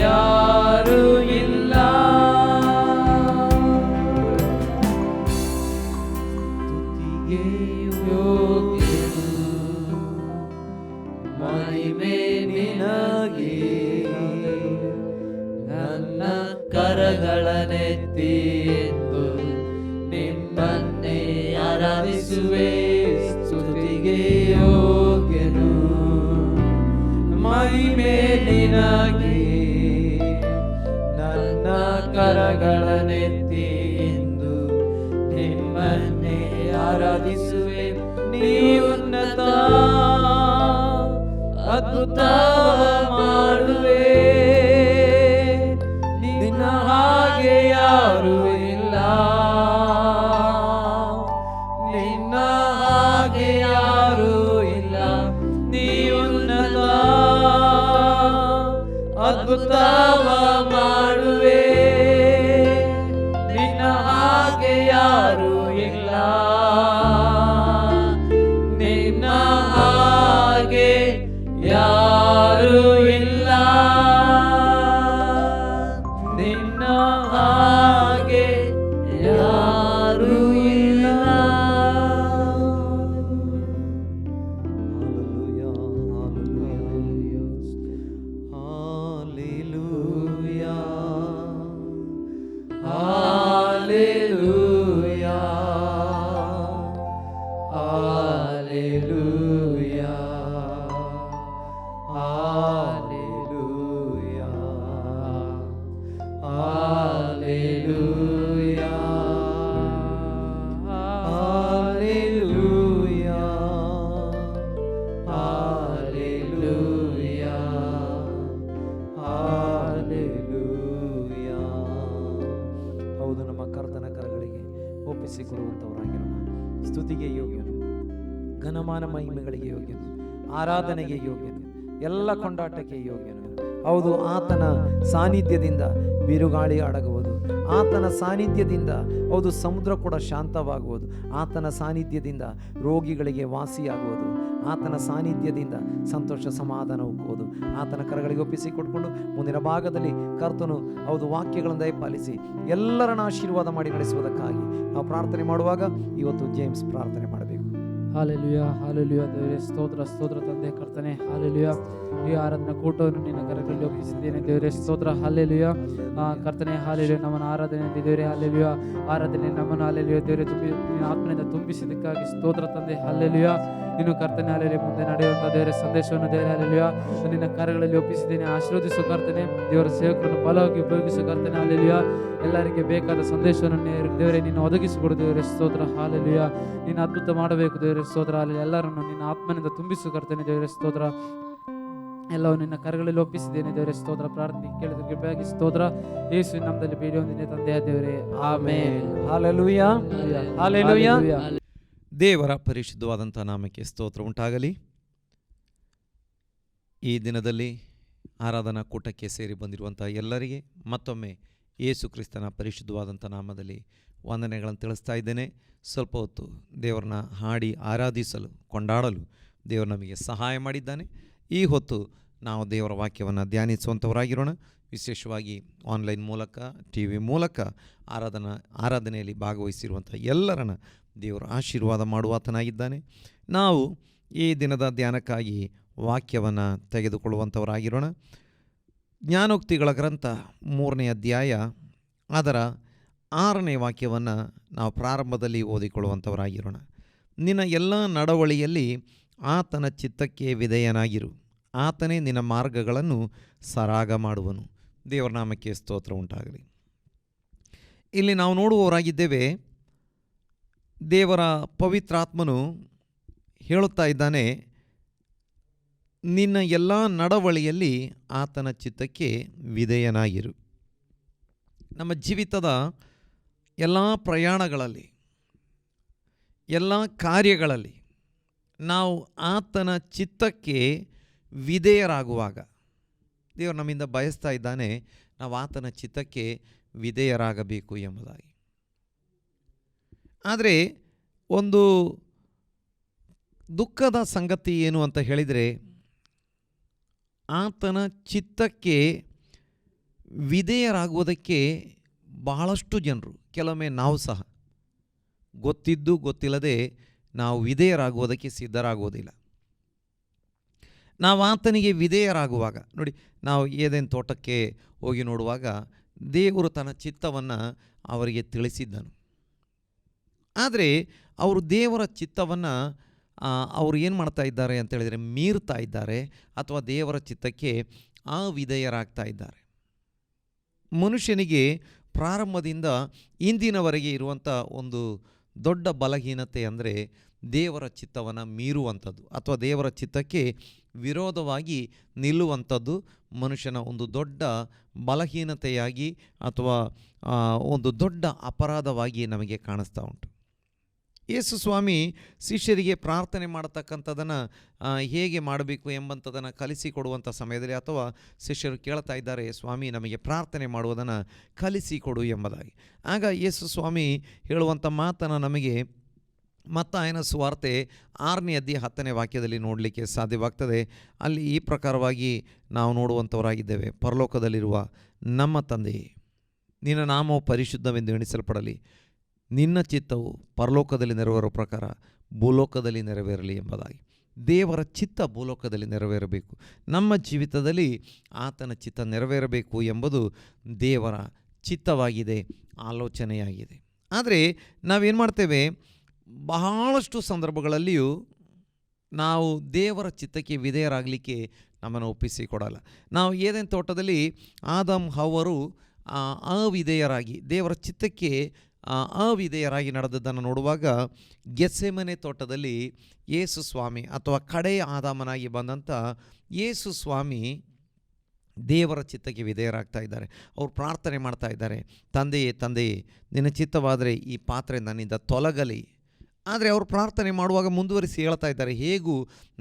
ಯಾರು ಇಲ್ಲ ಸ್ತುತಿಗೆ ಯೋಗ್ಯನು ಮಹಿಮೆ ನಿನಗೆ ನನ್ನ ಕರಗಳನ್ನೆತ್ತಿದ್ದು ನಿಮ್ಮನ್ನೇ ಆರಾಧಿಸುವೆ ಸ್ತುತಿಗೆ ಯೋಗ್ಯನು ಮಹಿಮೆ ನಿನಗೆ ನನ್ನ ಕರಗಳನ್ನೆತ್ತಿದ್ದು ನಿಮ್ಮನ್ನೇ ಆರಾಧಿಸುವೆ ಯೇಸುವೆ ನೀ ಉನ್ನತ, ಅದ್ಭುತ ಮಾಡುವೆ, ನಿನ್ನ ಹಾಗೆ ಯಾರು ಇಲ್ಲ, ನಿನ್ನ ಹಾಗೆ ಯಾರು ಇಲ್ಲ, ನೀ ಉನ್ನತ, ಅದ್ಭುತ ಮಾಡುವೆ, ನಿನ್ನ ಹಾಗೆ ಯಾರು ಇಲ್ಲ, ನಿನ್ನ ಹಾಗೆ ಯಾರು ಇಲ್ಲ, ನಿನ್ನ ಹಾಗೆ ಯಾರು ಇಲ್ಲ. ಹೌದು, ನಮ್ಮ ಕರ್ತನ ಕರಗಳಿಗೆ ಒಪ್ಪಿಸಿಕೊಡುವಂಥವರಾಗಿರೋಣ. ಸ್ತುತಿಗೆ ಯೋಗ್ಯನು, ಘನಮಾನ ಮಹಿಮೆಗಳಿಗೆ ಯೋಗ್ಯನು, ಆರಾಧನೆಗೆ ಯೋಗ್ಯನು, ಎಲ್ಲ ಕೊಂಡಾಟಕ್ಕೆ ಯೋಗ್ಯನು. ಹೌದು, ಆತನ ಸಾನ್ನಿಧ್ಯದಿಂದ ಬಿರುಗಾಳಿ ಅಡಗುವುದು, ಆತನ ಸಾನ್ನಿಧ್ಯದಿಂದ ಹೌದು ಸಮುದ್ರ ಕೂಡ ಶಾಂತವಾಗುವುದು, ಆತನ ಸಾನ್ನಿಧ್ಯದಿಂದ ರೋಗಿಗಳಿಗೆ ವಾಸಿಯಾಗುವುದು, ಆತನ ಸಾನ್ನಿಧ್ಯದಿಂದ ಸಂತೋಷ ಸಮಾಧಾನ ಉಕ್ಕುವುದು. ಆತನ ಕರಗಳಿಗೆ ಒಪ್ಪಿಸಿಕೊಟ್ಕೊಂಡು ಮುಂದಿನ ಭಾಗದಲ್ಲಿ ಕರ್ತನು ಹೌದು ವಾಕ್ಯಗಳನ್ನು ದಯಪಾಲಿಸಿ ಎಲ್ಲರನ್ನ ಆಶೀರ್ವಾದ ಮಾಡಿ ನಡೆಸುವುದಕ್ಕಾಗಿ ನಾವು ಪ್ರಾರ್ಥನೆ ಮಾಡುವಾಗ ಇವತ್ತು ಜೇಮ್ಸ್ ಪ್ರಾರ್ಥನೆ ಮಾಡಬೇಕು. Hallelujah, hallelujah. ದೇವರೇ ಸ್ತೋತ್ರ, ಸ್ತೋತ್ರ ತಂದೆ ಕರ್ತನೆ. ಹಾಲೆಲುಯಾ. ಈ ಆರಾಧನಾ ಕೂಟವನ್ನು ನಿನ್ನ ಕರಗಳಲ್ಲಿ ಒಪ್ಪಿಸಿದ್ದೇನೆ ದೇವರೇ ಸ್ತೋತ್ರ. ಹಾಲೆಲುಯಾ ಕರ್ತನೆ. ಹಾಲೆಲುಯಾ. ನಮ್ಮನ್ನು ಆರಾಧನೆ ದೇವರೇ. ಹಾಲೆಲುಯಾ. ಆರಾಧನೆ ನಮ್ಮನ್ನು ಹಾಲೆಲುಯಾ ದೇವರೇ ನಿನ್ನ ಆತ್ಮನಿಂದ ತುಂಬಿಸಿದ್ದಕ್ಕಾಗಿ ಸ್ತೋತ್ರ ತಂದೆ. ಹಾಲೆಲುಯಾ. ಇನ್ನು ಕರ್ತನೆ ಹಾಲೆಲುಯಾ ಮುಂದೆ ನಡೆಯುವಂಥ ದೇವರೇ ಸಂದೇಶವನ್ನು ದೇವರೇ ಹಾಲೆಲುಯಾ ನಿನ್ನ ಕರಗಳಲ್ಲಿ ಒಪ್ಪಿಸಿದ್ದೇನೆ. ಆಶೀರ್ವದಿಸು ಕರ್ತನೆ. ದೇವರ ಸೇವಕರನ್ನು ಬಲವಾಗಿ ಉಪಯೋಗಿಸು ಕರ್ತನೆ. ಹಾಲೆಲುಯಾ. ಎಲ್ಲರಿಗೆ ಬೇಕಾದ ಸಂದೇಶವನ್ನು ದೇವರೇ ನಿನ್ನ ಒದಗಿಸಿಕೊಡು ದೇವರೇ ಸ್ತೋತ್ರ. ಹಾಲೆಲುಯಾ. ನಿನ್ನ ಅದ್ಭುತ ಮಾಡಬೇಕು ದೇವರೇ ಸ್ತೋತ್ರ. ಅಲ್ಲಿ ಎಲ್ಲರನ್ನು ನಿನ್ನ ಆತ್ಮನಿಂದ ತುಂಬಿಸು ಕರ್ತನೆ ದೇವರೇ ಸ್ತೋತ್ರ. ಎಲ್ಲವೂ ನಿನ್ನ ಕರಗಳಲ್ಲಿ ಒಪ್ಪಿಸಿದ್ದೇನೆ ದೇವರೇ ಸ್ತೋತ್ರ. ಪ್ರಾರ್ಥನೆ ಕೇಳಿದ ಕೃಪೆಯಾಗಿ ಸ್ತೋತ್ರ. ಯೇಸುವಿನ ನಾಮದಲ್ಲಿ ಬೇಡಿ ಹೊಂದಿದೆ ತಂದೆಯ ದೇವರೇ, ಆಮೆನ್. Hallelujah, hallelujah. ಹಾಲೆಲೂಯಾ. ದೇವರ ಪರಿಶುದ್ಧವಾದಂಥ ನಾಮಕ್ಕೆ ಸ್ತೋತ್ರ ಉಂಟಾಗಲಿ. ಈ ದಿನದಲ್ಲಿ ಆರಾಧನಾ ಕೂಟಕ್ಕೆ ಸೇರಿ ಬಂದಿರುವಂಥ ಎಲ್ಲರಿಗೆ ಮತ್ತೊಮ್ಮೆ ಯೇಸು ಕ್ರಿಸ್ತನ ಪರಿಶುದ್ಧವಾದಂಥ ನಾಮದಲ್ಲಿ ವಂದನೆಗಳನ್ನು ತಿಳಿಸ್ತಾ ಇದ್ದೇನೆ. ಸ್ವಲ್ಪ ಹೊತ್ತು ದೇವರನ್ನ ಹಾಡಿ ಆರಾಧಿಸಲು ಕೊಂಡಾಡಲು ದೇವರು ನಮಗೆ ಸಹಾಯ ಮಾಡಿದ್ದಾನೆ. ಈ ಹೊತ್ತು ನಾವು ದೇವರ ವಾಕ್ಯವನ್ನು ಧ್ಯಾನಿಸುವಂಥವರಾಗಿರೋಣ. ವಿಶೇಷವಾಗಿ ಆನ್ಲೈನ್ ಮೂಲಕ, ಟಿ ವಿ ಮೂಲಕ ಆರಾಧನೆಯಲ್ಲಿ ಭಾಗವಹಿಸಿರುವಂಥ ಎಲ್ಲರನ್ನ ದೇವರು ಆಶೀರ್ವಾದ ಮಾಡುವಾತನಾಗಿದ್ದಾನೆ. ನಾವು ಈ ದಿನದ ಧ್ಯಾನಕ್ಕಾಗಿ ವಾಕ್ಯವನ್ನು ತೆಗೆದುಕೊಳ್ಳುವಂಥವರಾಗಿರೋಣ. ಜ್ಞಾನೋಕ್ತಿಗಳ ಗ್ರಂಥ 3ನೇ ಅಧ್ಯಾಯ ಅದರ 6ನೇ ವಾಕ್ಯವನ್ನು ನಾವು ಪ್ರಾರಂಭದಲ್ಲಿ ಓದಿಕೊಳ್ಳುವಂಥವರಾಗಿರೋಣ. ನಿನ್ನ ಎಲ್ಲ ನಡವಳಿಯಲ್ಲಿ ಆತನ ಚಿತ್ತಕ್ಕೆ ವಿಧೇಯನಾಗಿರು, ಆತನೇ ನಿನ್ನ ಮಾರ್ಗಗಳನ್ನು ಸರಾಗ ಮಾಡುವನು. ದೇವರ ನಾಮಕ್ಕೆ ಸ್ತೋತ್ರ ಉಂಟಾಗಲಿ. ಇಲ್ಲಿ ನಾವು ನೋಡುವವರಾಗಿದ್ದೇವೆ, ದೇವರ ಪವಿತ್ರಾತ್ಮನು ಹೇಳುತ್ತಾ ಇದ್ದಾನೆ, ನಿನ್ನ ಎಲ್ಲ ನಡವಳಿಯಲ್ಲಿ ಆತನ ಚಿತ್ತಕ್ಕೆ ವಿಧೇಯನಾಗಿರು. ನಮ್ಮ ಜೀವಿತದ ಎಲ್ಲ ಪ್ರಯಾಣಗಳಲ್ಲಿ, ಎಲ್ಲ ಕಾರ್ಯಗಳಲ್ಲಿ ನಾವು ಆತನ ಚಿತ್ತಕ್ಕೆ ವಿಧೇಯರಾಗುವಾಗ ದೇವರು ನಮ್ಮಿಂದ ಬಯಸ್ತಾ ಇದ್ದಾನೆ, ನಾವು ಆತನ ಚಿತ್ತಕ್ಕೆ ವಿಧೇಯರಾಗಬೇಕು ಎಂಬುದಾಗಿ. ಆದರೆ ಒಂದು ದುಃಖದ ಸಂಗತಿ ಏನು ಅಂತ ಹೇಳಿದರೆ, ಆತನ ಚಿತ್ತಕ್ಕೆ ವಿಧೇಯರಾಗುವುದಕ್ಕೆ ಬಹಳಷ್ಟು ಜನರು, ಕೆಲವೊಮ್ಮೆ ನಾವು ಸಹ ಗೊತ್ತಿದ್ದು ಗೊತ್ತಿಲ್ಲದೆ ನಾವು ವಿಧೇಯರಾಗುವುದಕ್ಕೆ ಸಿದ್ಧರಾಗುವುದಿಲ್ಲ. ನಾವು ಆತನಿಗೆ ವಿಧೇಯರಾಗುವಾಗ ನೋಡಿ, ನಾವು ಏದೇನು ತೋಟಕ್ಕೆ ಹೋಗಿ ನೋಡುವಾಗ ದೇವರು ತನ್ನ ಚಿತ್ತವನ್ನು ಅವರಿಗೆ ತಿಳಿಸಿದ್ದನು. ಆದರೆ ಅವರು ದೇವರ ಚಿತ್ತವನ್ನು ಅವರು ಏನು ಮಾಡ್ತಾ ಇದ್ದಾರೆ ಅಂತ ಹೇಳಿದರೆ ಮೀರ್ತಾ ಇದ್ದಾರೆ, ಅಥವಾ ದೇವರ ಚಿತ್ತಕ್ಕೆ ಅವಿಧೇಯರಾಗ್ತಾ ಇದ್ದಾರೆ. ಮನುಷ್ಯನಿಗೆ ಪ್ರಾರಂಭದಿಂದ ಇಂದಿನವರೆಗೆ ಇರುವಂಥ ಒಂದು ದೊಡ್ಡ ಬಲಹೀನತೆ ಅಂದರೆ ದೇವರ ಚಿತ್ತವನ್ನು ಮೀರುವಂಥದ್ದು ಅಥವಾ ದೇವರ ಚಿತ್ತಕ್ಕೆ ವಿರೋಧವಾಗಿ ನಿಲ್ಲುವಂಥದ್ದು ಮನುಷ್ಯನ ಒಂದು ದೊಡ್ಡ ಬಲಹೀನತೆಯಾಗಿ ಅಥವಾ ಒಂದು ದೊಡ್ಡ ಅಪರಾಧವಾಗಿ ನಮಗೆ ಕಾಣಿಸ್ತಾ ಉಂಟು. ಯೇಸು ಸ್ವಾಮಿ ಶಿಷ್ಯರಿಗೆ ಪ್ರಾರ್ಥನೆ ಮಾಡತಕ್ಕಂಥದ್ದನ್ನು ಹೇಗೆ ಮಾಡಬೇಕು ಎಂಬಂಥದ್ದನ್ನು ಕಲಿಸಿಕೊಡುವಂಥ ಸಮಯದಲ್ಲಿ ಅಥವಾ ಶಿಷ್ಯರು ಕೇಳ್ತಾ ಇದ್ದಾರೆ, ಸ್ವಾಮಿ ನಮಗೆ ಪ್ರಾರ್ಥನೆ ಮಾಡುವುದನ್ನು ಕಲಿಸಿಕೊಡು ಎಂಬುದಾಗಿ. ಆಗ ಯೇಸು ಸ್ವಾಮಿ ಹೇಳುವಂಥ ಮಾತನ್ನು ನಮಗೆ ಮತ್ತಾಯನ ಸುವಾರ್ತೆ 6ನೇ ಅಧ್ಯಾಯ 10ನೇ ವಾಕ್ಯದಲ್ಲಿ ನೋಡಲಿಕ್ಕೆ ಸಾಧ್ಯವಾಗ್ತದೆ. ಅಲ್ಲಿ ಈ ಪ್ರಕಾರವಾಗಿ ನಾವು ನೋಡುವಂಥವರಾಗಿದ್ದೇವೆ. ಪರಲೋಕದಲ್ಲಿರುವ ನಮ್ಮ ತಂದೆಯೇ, ನಿನ್ನ ನಾಮವು ಪರಿಶುದ್ಧವೆಂದು ಎಣಿಸಲ್ಪಡಲಿ, ನಿನ್ನ ಚಿತ್ತವು ಪರಲೋಕದಲ್ಲಿ ನೆರವೇರೋ ಪ್ರಕಾರ ಭೂಲೋಕದಲ್ಲಿ ನೆರವೇರಲಿ ಎಂಬುದಾಗಿ. ದೇವರ ಚಿತ್ತ ಭೂಲೋಕದಲ್ಲಿ ನೆರವೇರಬೇಕು, ನಮ್ಮ ಜೀವಿತದಲ್ಲಿ ಆತನ ಚಿತ್ತ ನೆರವೇರಬೇಕು ಎಂಬುದು ದೇವರ ಚಿತ್ತವಾಗಿದೆ, ಆಲೋಚನೆಯಾಗಿದೆ. ಆದರೆ ನಾವೇನು ಮಾಡ್ತೇವೆ, ಬಹಳಷ್ಟು ಸಂದರ್ಭಗಳಲ್ಲಿಯೂ ನಾವು ದೇವರ ಚಿತ್ತಕ್ಕೆ ವಿಧೇಯರಾಗಲಿಕ್ಕೆ ನಮ್ಮನ್ನು ಒಪ್ಪಿಸಿಕೊಡಲ್ಲ. ನಾವು ಏದೇನು ತೋಟದಲ್ಲಿ ಆದಮ್ ಹವ್ವರು ಅವಿಧೇಯರಾಗಿ ದೇವರ ಚಿತ್ತಕ್ಕೆ ಅವಿಧೇಯರಾಗಿ ನಡೆದದ್ದನ್ನು ನೋಡುವಾಗ, ಗೆತ್ಸೆಮನೆ ತೋಟದಲ್ಲಿ ಯೇಸು ಸ್ವಾಮಿ ಅಥವಾ ಕಡೆಯ ಆದಾಮನಾಗಿ ಬಂದಂಥ ಯೇಸು ಸ್ವಾಮಿ ದೇವರ ಚಿತ್ತಕ್ಕೆ ವಿಧೇಯರಾಗ್ತಾ ಇದ್ದಾರೆ. ಅವರು ಪ್ರಾರ್ಥನೆ ಮಾಡ್ತಾ ಇದ್ದಾರೆ, ತಂದೆಯೇ ನಿನ್ನ ಚಿತ್ತವಾದರೆ ಈ ಪಾತ್ರೆ ನನ್ನಿಂದ ತೊಲಗಲಿ. ಆದರೆ ಅವರು ಪ್ರಾರ್ಥನೆ ಮಾಡುವಾಗ ಮುಂದುವರಿಸಿ ಹೇಳ್ತಾ ಇದ್ದಾರೆ, ಹೇಗೂ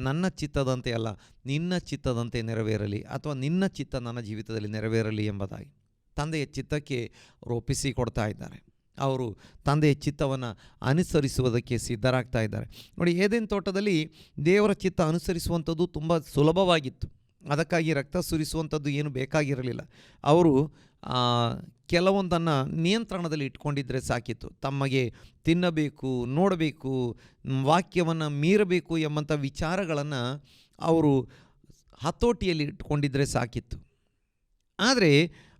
ನನ್ನ ಚಿತ್ತದಂತೆ ಅಲ್ಲ ನಿನ್ನ ಚಿತ್ತದಂತೆ ನೆರವೇರಲಿ ಅಥವಾ ನಿನ್ನ ಚಿತ್ತ ನನ್ನ ಜೀವಿತದಲ್ಲಿ ನೆರವೇರಲಿ ಎಂಬುದಾಗಿ ತಂದೆಯ ಚಿತ್ತಕ್ಕೆ ಅವರು ಒಪ್ಪಿಸಿಕೊಡ್ತಾ ಇದ್ದಾರೆ. ಅವರು ತಂದೆಯ ಚಿತ್ತವನ್ನು ಅನುಸರಿಸುವುದಕ್ಕೆ ಸಿದ್ಧರಾಗ್ತಾ ಇದ್ದಾರೆ. ನೋಡಿ, ಏದೇನು ತೋಟದಲ್ಲಿ ದೇವರ ಚಿತ್ತ ಅನುಸರಿಸುವಂಥದ್ದು ತುಂಬ ಸುಲಭವಾಗಿತ್ತು. ಅದಕ್ಕಾಗಿ ರಕ್ತ ಸುರಿಸುವಂಥದ್ದು ಏನು ಬೇಕಾಗಿರಲಿಲ್ಲ. ಅವರು ಕೆಲವೊಂದನ್ನು ನಿಯಂತ್ರಣದಲ್ಲಿ ಇಟ್ಕೊಂಡಿದ್ದರೆ ಸಾಕಿತ್ತು. ತಮಗೆ ತಿನ್ನಬೇಕು, ನೋಡಬೇಕು, ವಾಕ್ಯವನ್ನು ಮೀರಬೇಕು ಎಂಬಂಥ ವಿಚಾರಗಳನ್ನು ಅವರು ಹತೋಟಿಯಲ್ಲಿ ಇಟ್ಕೊಂಡಿದ್ದರೆ ಸಾಕಿತ್ತು. ಆದರೆ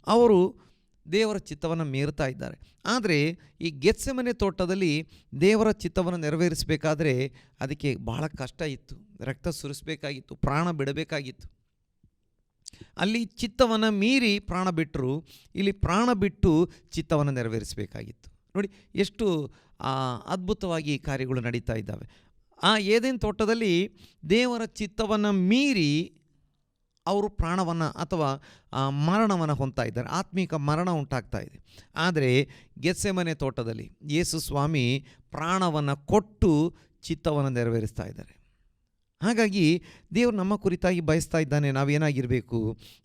ಅವರು ದೇವರ ಚಿತ್ತವನ್ನು ಮೀರ್ತಾ ಇದ್ದಾರೆ. ಆದರೆ ಈ ಗೆತ್ಸೆಮನೆ ತೋಟದಲ್ಲಿ ದೇವರ ಚಿತ್ತವನ್ನು ನೆರವೇರಿಸಬೇಕಾದ್ರೆ ಅದಕ್ಕೆ ಬಹಳ ಕಷ್ಟ ಇತ್ತು. ರಕ್ತ ಸುರಿಸಬೇಕಾಗಿತ್ತು, ಪ್ರಾಣ ಬಿಡಬೇಕಾಗಿತ್ತು. ಅಲ್ಲಿ ಚಿತ್ತವನ್ನು ಮೀರಿ ಪ್ರಾಣ ಬಿಟ್ಟರು, ಇಲ್ಲಿ ಪ್ರಾಣ ಬಿಟ್ಟು ಚಿತ್ತವನ್ನು ನೆರವೇರಿಸಬೇಕಾಗಿತ್ತು. ನೋಡಿ ಎಷ್ಟು ಅದ್ಭುತವಾಗಿ ಕಾರ್ಯಗಳು ನಡೀತಾ ಇದ್ದಾವೆ. ಆ ಏದೇನು ತೋಟದಲ್ಲಿ ದೇವರ ಚಿತ್ತವನ್ನು ಮೀರಿ ಅವರು ಪ್ರಾಣವನ್ನು ಅಥವಾ ಮರಣವನ್ನು ಹೊಂದ್ತಾ ಇದ್ದಾರೆ, ಆತ್ಮೀಕ ಮರಣ ಉಂಟಾಗ್ತಾ ಇದೆ. ಆದರೆ ಗೆತ್ಸೆಮನೆ ತೋಟದಲ್ಲಿ ಯೇಸು ಸ್ವಾಮಿ ಪ್ರಾಣವನ್ನು ಕೊಟ್ಟು ಚಿತ್ತವನ್ನು ನೆರವೇರಿಸ್ತಾ ಇದ್ದಾರೆ. ಹಾಗಾಗಿ ದೇವರು ನಮ್ಮ ಕುರಿತಾಗಿ ಬಯಸ್ತಾ ಇದ್ದಾನೆ, ನಾವೇನಾಗಿರಬೇಕು,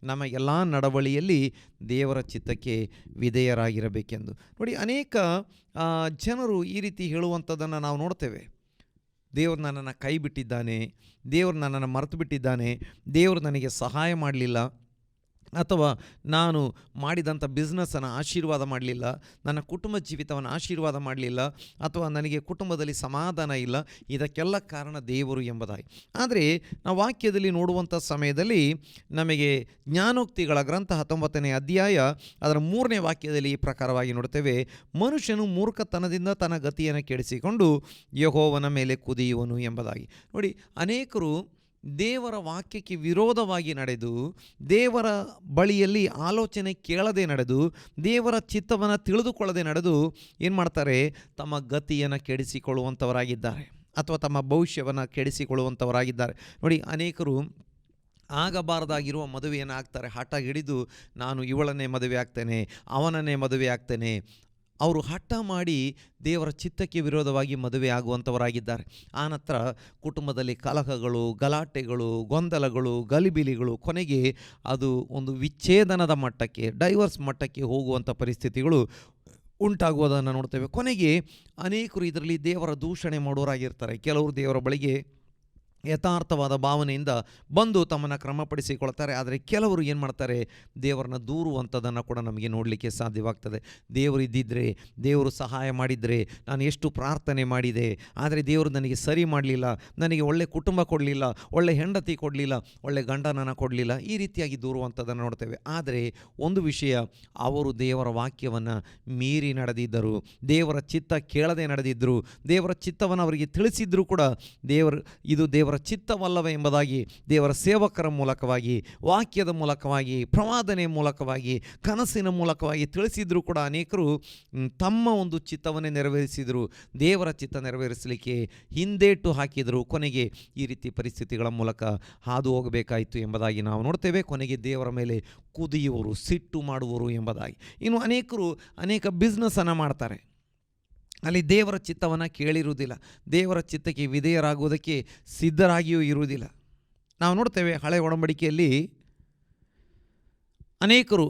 ನಮ್ಮ ಎಲ್ಲ ನಡವಳಿಯಲ್ಲಿ ದೇವರ ಚಿತ್ತಕ್ಕೆ ವಿಧೇಯರಾಗಿರಬೇಕೆಂದು. ನೋಡಿ, ಅನೇಕ ಜನರು ಈ ರೀತಿ ಹೇಳುವಂಥದ್ದನ್ನು ನಾವು ನೋಡ್ತೇವೆ. ದೇವರು ನನ್ನನ್ನು ಕೈ ಬಿಟ್ಟಿದ್ದಾನೆ, ದೇವರು ನನ್ನನ್ನು ಮರೆತು ಬಿಟ್ಟಿದ್ದಾನೆ, ದೇವರು ನನಗೆ ಸಹಾಯ ಮಾಡಲಿಲ್ಲ, ಅಥವಾ ನಾನು ಮಾಡಿದಂಥ ಬಿಸ್ನೆಸ್ಸನ್ನು ಆಶೀರ್ವಾದ ಮಾಡಲಿಲ್ಲ, ನನ್ನ ಕುಟುಂಬ ಜೀವಿತವನ್ನು ಆಶೀರ್ವಾದ ಮಾಡಲಿಲ್ಲ, ಅಥವಾ ನನಗೆ ಕುಟುಂಬದಲ್ಲಿ ಸಮಾಧಾನ ಇಲ್ಲ, ಇದಕ್ಕೆಲ್ಲ ಕಾರಣ ದೇವರು ಎಂಬುದಾಗಿ. ಆದರೆ ನಾವು ವಾಕ್ಯದಲ್ಲಿ ನೋಡುವಂಥ ಸಮಯದಲ್ಲಿ ನಮಗೆ ಜ್ಞಾನೋಕ್ತಿಗಳ ಗ್ರಂಥ 19ನೇ ಅಧ್ಯಾಯ ಅದರ 3ನೇ ವಾಕ್ಯದಲ್ಲಿ ಈ ಪ್ರಕಾರವಾಗಿ ನೋಡ್ತೇವೆ, ಮನುಷ್ಯನು ಮೂರ್ಖತನದಿಂದ ತನ್ನ ಗತಿಯನ್ನು ಕೆಡಿಸಿಕೊಂಡು ಯೆಹೋವನ ಮೇಲೆ ಕುದಿಯುವನು ಎಂಬುದಾಗಿ. ನೋಡಿ, ಅನೇಕರು ದೇವರ ವಾಕ್ಯಕ್ಕೆ ವಿರೋಧವಾಗಿ ನಡೆದು, ದೇವರ ಬಳಿಯಲ್ಲಿ ಆಲೋಚನೆ ಕೇಳದೆ ನಡೆದು, ದೇವರ ಚಿತ್ತವನ್ನು ತಿಳಿದುಕೊಳ್ಳದೆ ನಡೆದು ಏನು ಮಾಡ್ತಾರೆ, ತಮ್ಮ ಗತಿಯನ್ನು ಕೆಡಿಸಿಕೊಳ್ಳುವಂಥವರಾಗಿದ್ದಾರೆ ಅಥವಾ ತಮ್ಮ ಭವಿಷ್ಯವನ್ನು ಕೆಡಿಸಿಕೊಳ್ಳುವಂಥವರಾಗಿದ್ದಾರೆ. ನೋಡಿ, ಅನೇಕರು ಆಗಬಾರದಾಗಿರುವ ಮದುವೆಯನ್ನು ಆಗ್ತಾರೆ, ಹಠ ಹಿಡಿದು ನಾನು ಇವಳನ್ನೇ ಮದುವೆ ಆಗ್ತೇನೆ, ಅವನನ್ನೇ ಮದುವೆ ಆಗ್ತೇನೆ. ಅವರು ಹಠ ಮಾಡಿ ದೇವರ ಚಿತ್ತಕ್ಕೆ ವಿರೋಧವಾಗಿ ಮದುವೆ ಆಗುವಂಥವರಾಗಿದ್ದಾರೆ. ಆನಂತರ ಕುಟುಂಬದಲ್ಲಿ ಕಲಹಗಳು, ಗಲಾಟೆಗಳು, ಗೊಂದಲಗಳು, ಗಲಿಬಿಲಿಗಳು, ಕೊನೆಗೆ ಅದು ಒಂದು ವಿಚ್ಛೇದನದ ಮಟ್ಟಕ್ಕೆ, ಡೈವರ್ಸ್ ಮಟ್ಟಕ್ಕೆ ಹೋಗುವಂಥ ಪರಿಸ್ಥಿತಿಗಳು ಉಂಟಾಗುವುದನ್ನು ನೋಡ್ತೇವೆ. ಕೊನೆಗೆ ಅನೇಕರು ಇದರಲ್ಲಿ ದೇವರ ದೂಷಣೆ ಮಾಡೋರಾಗಿರ್ತಾರೆ. ಕೆಲವರು ದೇವರ ಬಳಿಗೆ ಯಥಾರ್ಥವಾದ ಭಾವನೆಯಿಂದ ಬಂದು ತಮ್ಮನ್ನು ಕ್ರಮಪಡಿಸಿಕೊಳ್ತಾರೆ. ಆದರೆ ಕೆಲವರು ಏನು ಮಾಡ್ತಾರೆ, ದೇವರನ್ನ ದೂರುವಂಥದ್ದನ್ನು ಕೂಡ ನಮಗೆ ನೋಡಲಿಕ್ಕೆ ಸಾಧ್ಯವಾಗ್ತದೆ. ದೇವರು ಇದ್ದಿದ್ದರೆ, ದೇವರು ಸಹಾಯ ಮಾಡಿದರೆ, ನಾನು ಎಷ್ಟು ಪ್ರಾರ್ಥನೆ ಮಾಡಿದೆ, ಆದರೆ ದೇವರು ನನಗೆ ಸರಿ ಮಾಡಲಿಲ್ಲ, ನನಗೆ ಒಳ್ಳೆ ಕುಟುಂಬ ಕೊಡಲಿಲ್ಲ, ಒಳ್ಳೆ ಹೆಂಡತಿ ಕೊಡಲಿಲ್ಲ, ಒಳ್ಳೆ ಗಂಡನನ್ನು ಕೊಡಲಿಲ್ಲ, ಈ ರೀತಿಯಾಗಿ ದೂರುವಂಥದ್ದನ್ನು ನೋಡ್ತೇವೆ. ಆದರೆ ಒಂದು ವಿಷಯ, ಅವರು ದೇವರ ವಾಕ್ಯವನ್ನು ಮೀರಿ ನಡೆದಿದ್ದರು, ದೇವರ ಚಿತ್ತ ಕೇಳದೆ ನಡೆದಿದ್ದರು, ದೇವರ ಚಿತ್ತವನ್ನು ಅವರಿಗೆ ತಿಳಿಸಿದ್ರು ಕೂಡ ಇದು ದೇವರ ದೇವರ ಚಿತ್ತವಲ್ಲವೇ ಎಂಬುದಾಗಿ ದೇವರ ಸೇವಕರ ಮೂಲಕವಾಗಿ, ವಾಕ್ಯದ ಮೂಲಕವಾಗಿ, ಪ್ರವಾದನೆ ಮೂಲಕವಾಗಿ, ಕನಸಿನ ಮೂಲಕವಾಗಿ ತಿಳಿಸಿದರೂ ಕೂಡ ಅನೇಕರು ತಮ್ಮ ಒಂದು ಚಿತ್ತವನ್ನೇ ನೆರವೇರಿಸಿದರು. ದೇವರ ಚಿತ್ತ ನೆರವೇರಿಸಲಿಕ್ಕೆ ಹಿಂದೇಟು ಹಾಕಿದರು. ಕೊನೆಗೆ ಈ ರೀತಿ ಪರಿಸ್ಥಿತಿಗಳ ಮೂಲಕ ಹಾದು ಹೋಗಬೇಕಾಯಿತು ಎಂಬುದಾಗಿ ನಾವು ನೋಡ್ತೇವೆ. ಕೊನೆಗೆ ದೇವರ ಮೇಲೆ ಕುದಿಯುವರು, ಸಿಟ್ಟು ಮಾಡುವರು ಎಂಬುದಾಗಿ. ಇನ್ನು ಅನೇಕರು ಅನೇಕ ಬಿಸ್ನೆಸ್ಸನ್ನು ಮಾಡ್ತಾರೆ, ಅಲ್ಲಿ ದೇವರ ಚಿತ್ತವನ್ನು ಕೇಳಿರುವುದಿಲ್ಲ, ದೇವರ ಚಿತ್ತಕ್ಕೆ ವಿಧೇಯರಾಗುವುದಕ್ಕೆ ಸಿದ್ಧರಾಗಿಯೂ ಇರುವುದಿಲ್ಲ. ನಾವು ನೋಡ್ತೇವೆ ಹಳೆಯ ಒಡಂಬಡಿಕೆಯಲ್ಲಿ ಅನೇಕರು,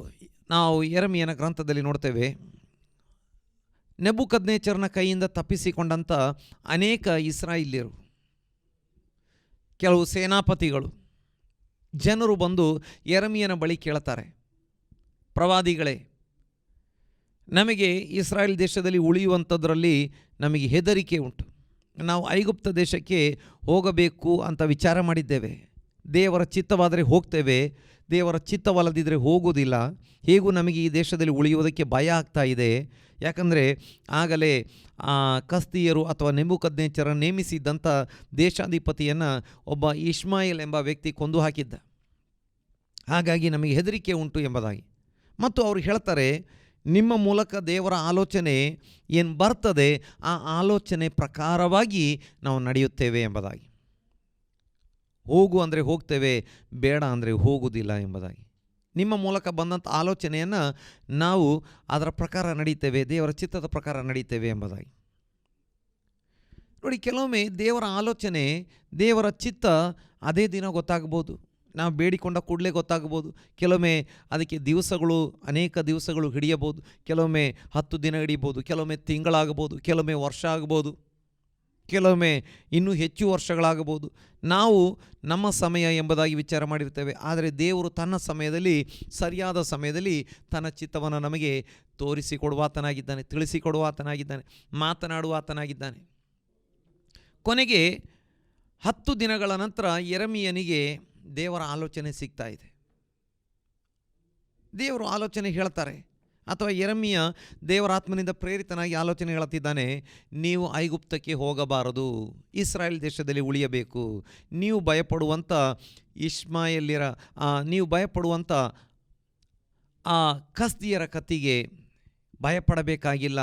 ನಾವು ಯೆರೆಮೀಯನ ಗ್ರಂಥದಲ್ಲಿ ನೋಡ್ತೇವೆ, ನೆಬೂಕದ್ನೆಚ್ಚರನ ಕೈಯಿಂದ ತಪ್ಪಿಸಿಕೊಂಡಂಥ ಅನೇಕ ಇಸ್ರಾಯೇಲ್ಯರು, ಕೆಲವು ಸೇನಾಪತಿಗಳು, ಜನರು ಬಂದು ಯೆರೆಮೀಯನ ಬಳಿ ಕೇಳ್ತಾರೆ, ಪ್ರವಾದಿಗಳೇ, ನಮಗೆ ಇಸ್ರಾಯೇಲ್ ದೇಶದಲ್ಲಿ ಉಳಿಯುವಂಥದ್ರಲ್ಲಿ ನಮಗೆ ಹೆದರಿಕೆ ಉಂಟು. ನಾವು ಐಗುಪ್ತ ದೇಶಕ್ಕೆ ಹೋಗಬೇಕು ಅಂತ ವಿಚಾರ ಮಾಡಿದ್ದೇವೆ. ದೇವರ ಚಿತ್ತವಾದರೆ ಹೋಗ್ತೇವೆ, ದೇವರ ಚಿತ್ತವಲ್ಲದಿದ್ದರೆ ಹೋಗುವುದಿಲ್ಲ. ಹೇಗೂ ನಮಗೆ ಈ ದೇಶದಲ್ಲಿ ಉಳಿಯುವುದಕ್ಕೆ ಭಯ ಆಗ್ತಾ ಇದೆ. ಯಾಕಂದರೆ ಆಗಲೇ ಕಸ್ದೀಯರು ಅಥವಾ ನೆಬೂಕದ್ನೆಚ್ಚರ ನೇಮಿಸಿದ್ದಂಥ ದೇಶಾಧಿಪತಿಯನ್ನು ಒಬ್ಬ ಇಷ್ಮಾಯೇಲ್ ಎಂಬ ವ್ಯಕ್ತಿ ಕೊಂದು ಹಾಕಿದ್ದ. ಹಾಗಾಗಿ ನಮಗೆ ಹೆದರಿಕೆ ಉಂಟು ಎಂಬುದಾಗಿ. ಮತ್ತು ಅವರು ಹೇಳ್ತಾರೆ, ನಿಮ್ಮ ಮೂಲಕ ದೇವರ ಆಲೋಚನೆ ಏನು ಬರ್ತದೆ ಆ ಆಲೋಚನೆ ಪ್ರಕಾರವಾಗಿ ನಾವು ನಡೆಯುತ್ತೇವೆ ಎಂಬುದಾಗಿ. ಹೋಗು ಅಂದರೆ ಹೋಗ್ತೇವೆ, ಬೇಡ ಅಂದರೆ ಹೋಗುವುದಿಲ್ಲ ಎಂಬುದಾಗಿ. ನಿಮ್ಮ ಮೂಲಕ ಬಂದಂಥ ಆಲೋಚನೆಯನ್ನು ನಾವು ಅದರ ಪ್ರಕಾರ ನಡೀತೇವೆ, ದೇವರ ಚಿತ್ತದ ಪ್ರಕಾರ ನಡೀತೇವೆ ಎಂಬುದಾಗಿ. ನೋಡಿ, ಕೆಲವೊಮ್ಮೆ ದೇವರ ಆಲೋಚನೆ, ದೇವರ ಚಿತ್ತ ಅದೇ ದಿನ ಗೊತ್ತಾಗ್ಬೋದು, ನಾವು ಬೇಡಿಕೊಂಡ ಕೂಡಲೇ ಗೊತ್ತಾಗ್ಬೋದು. ಕೆಲವೊಮ್ಮೆ ಅದಕ್ಕೆ ದಿವಸಗಳು, ಅನೇಕ ದಿವಸಗಳು ಹಿಡಿಯಬಹುದು. ಕೆಲವೊಮ್ಮೆ 10 ದಿನ ಹಿಡಿಬೋದು, ಕೆಲವೊಮ್ಮೆ ತಿಂಗಳಾಗಬಹುದು, ಕೆಲವೊಮ್ಮೆ ವರ್ಷ ಆಗ್ಬೋದು, ಕೆಲವೊಮ್ಮೆ ಇನ್ನೂ ಹೆಚ್ಚು ವರ್ಷಗಳಾಗಬಹುದು. ನಾವು ನಮ್ಮ ಸಮಯ ಎಂಬುದಾಗಿ ವಿಚಾರ ಮಾಡಿರ್ತೇವೆ. ಆದರೆ ದೇವರು ತನ್ನ ಸಮಯದಲ್ಲಿ, ಸರಿಯಾದ ಸಮಯದಲ್ಲಿ ತನ್ನ ಚಿತ್ತವನ್ನು ನಮಗೆ ತೋರಿಸಿಕೊಡುವಾತನಾಗಿದ್ದಾನೆ, ತಿಳಿಸಿಕೊಡುವಾತನಾಗಿದ್ದಾನೆ, ಮಾತನಾಡುವಾತನಾಗಿದ್ದಾನೆ. ಕೊನೆಗೆ 10 ದಿನಗಳ ನಂತರ ಯೆರೆಮೀಯನಿಗೆ ದೇವರ ಆಲೋಚನೆ ಸಿಗ್ತಾ ಇದೆ. ದೇವರು ಆಲೋಚನೆ ಹೇಳ್ತಾರೆ, ಅಥವಾ ಯೆರೆಮೀಯ ದೇವರಾತ್ಮನಿಂದ ಪ್ರೇರಿತನಾಗಿ ಆಲೋಚನೆ ಹೇಳುತ್ತಿದ್ದಾನೆ, ನೀವು ಐಗುಪ್ತಕ್ಕೆ ಹೋಗಬಾರದು, ಇಸ್ರಾಯೇಲ್ ದೇಶದಲ್ಲಿ ಉಳಿಯಬೇಕು. ನೀವು ಭಯಪಡುವಂಥ ಇಷ್ಮಾಯೇಲ್ಯರ, ನೀವು ಭಯಪಡುವಂಥ ಆ ಕಸ್ದೀಯರ ಕತ್ತಿಗೆ ಭಯಪಡಬೇಕಾಗಿಲ್ಲ,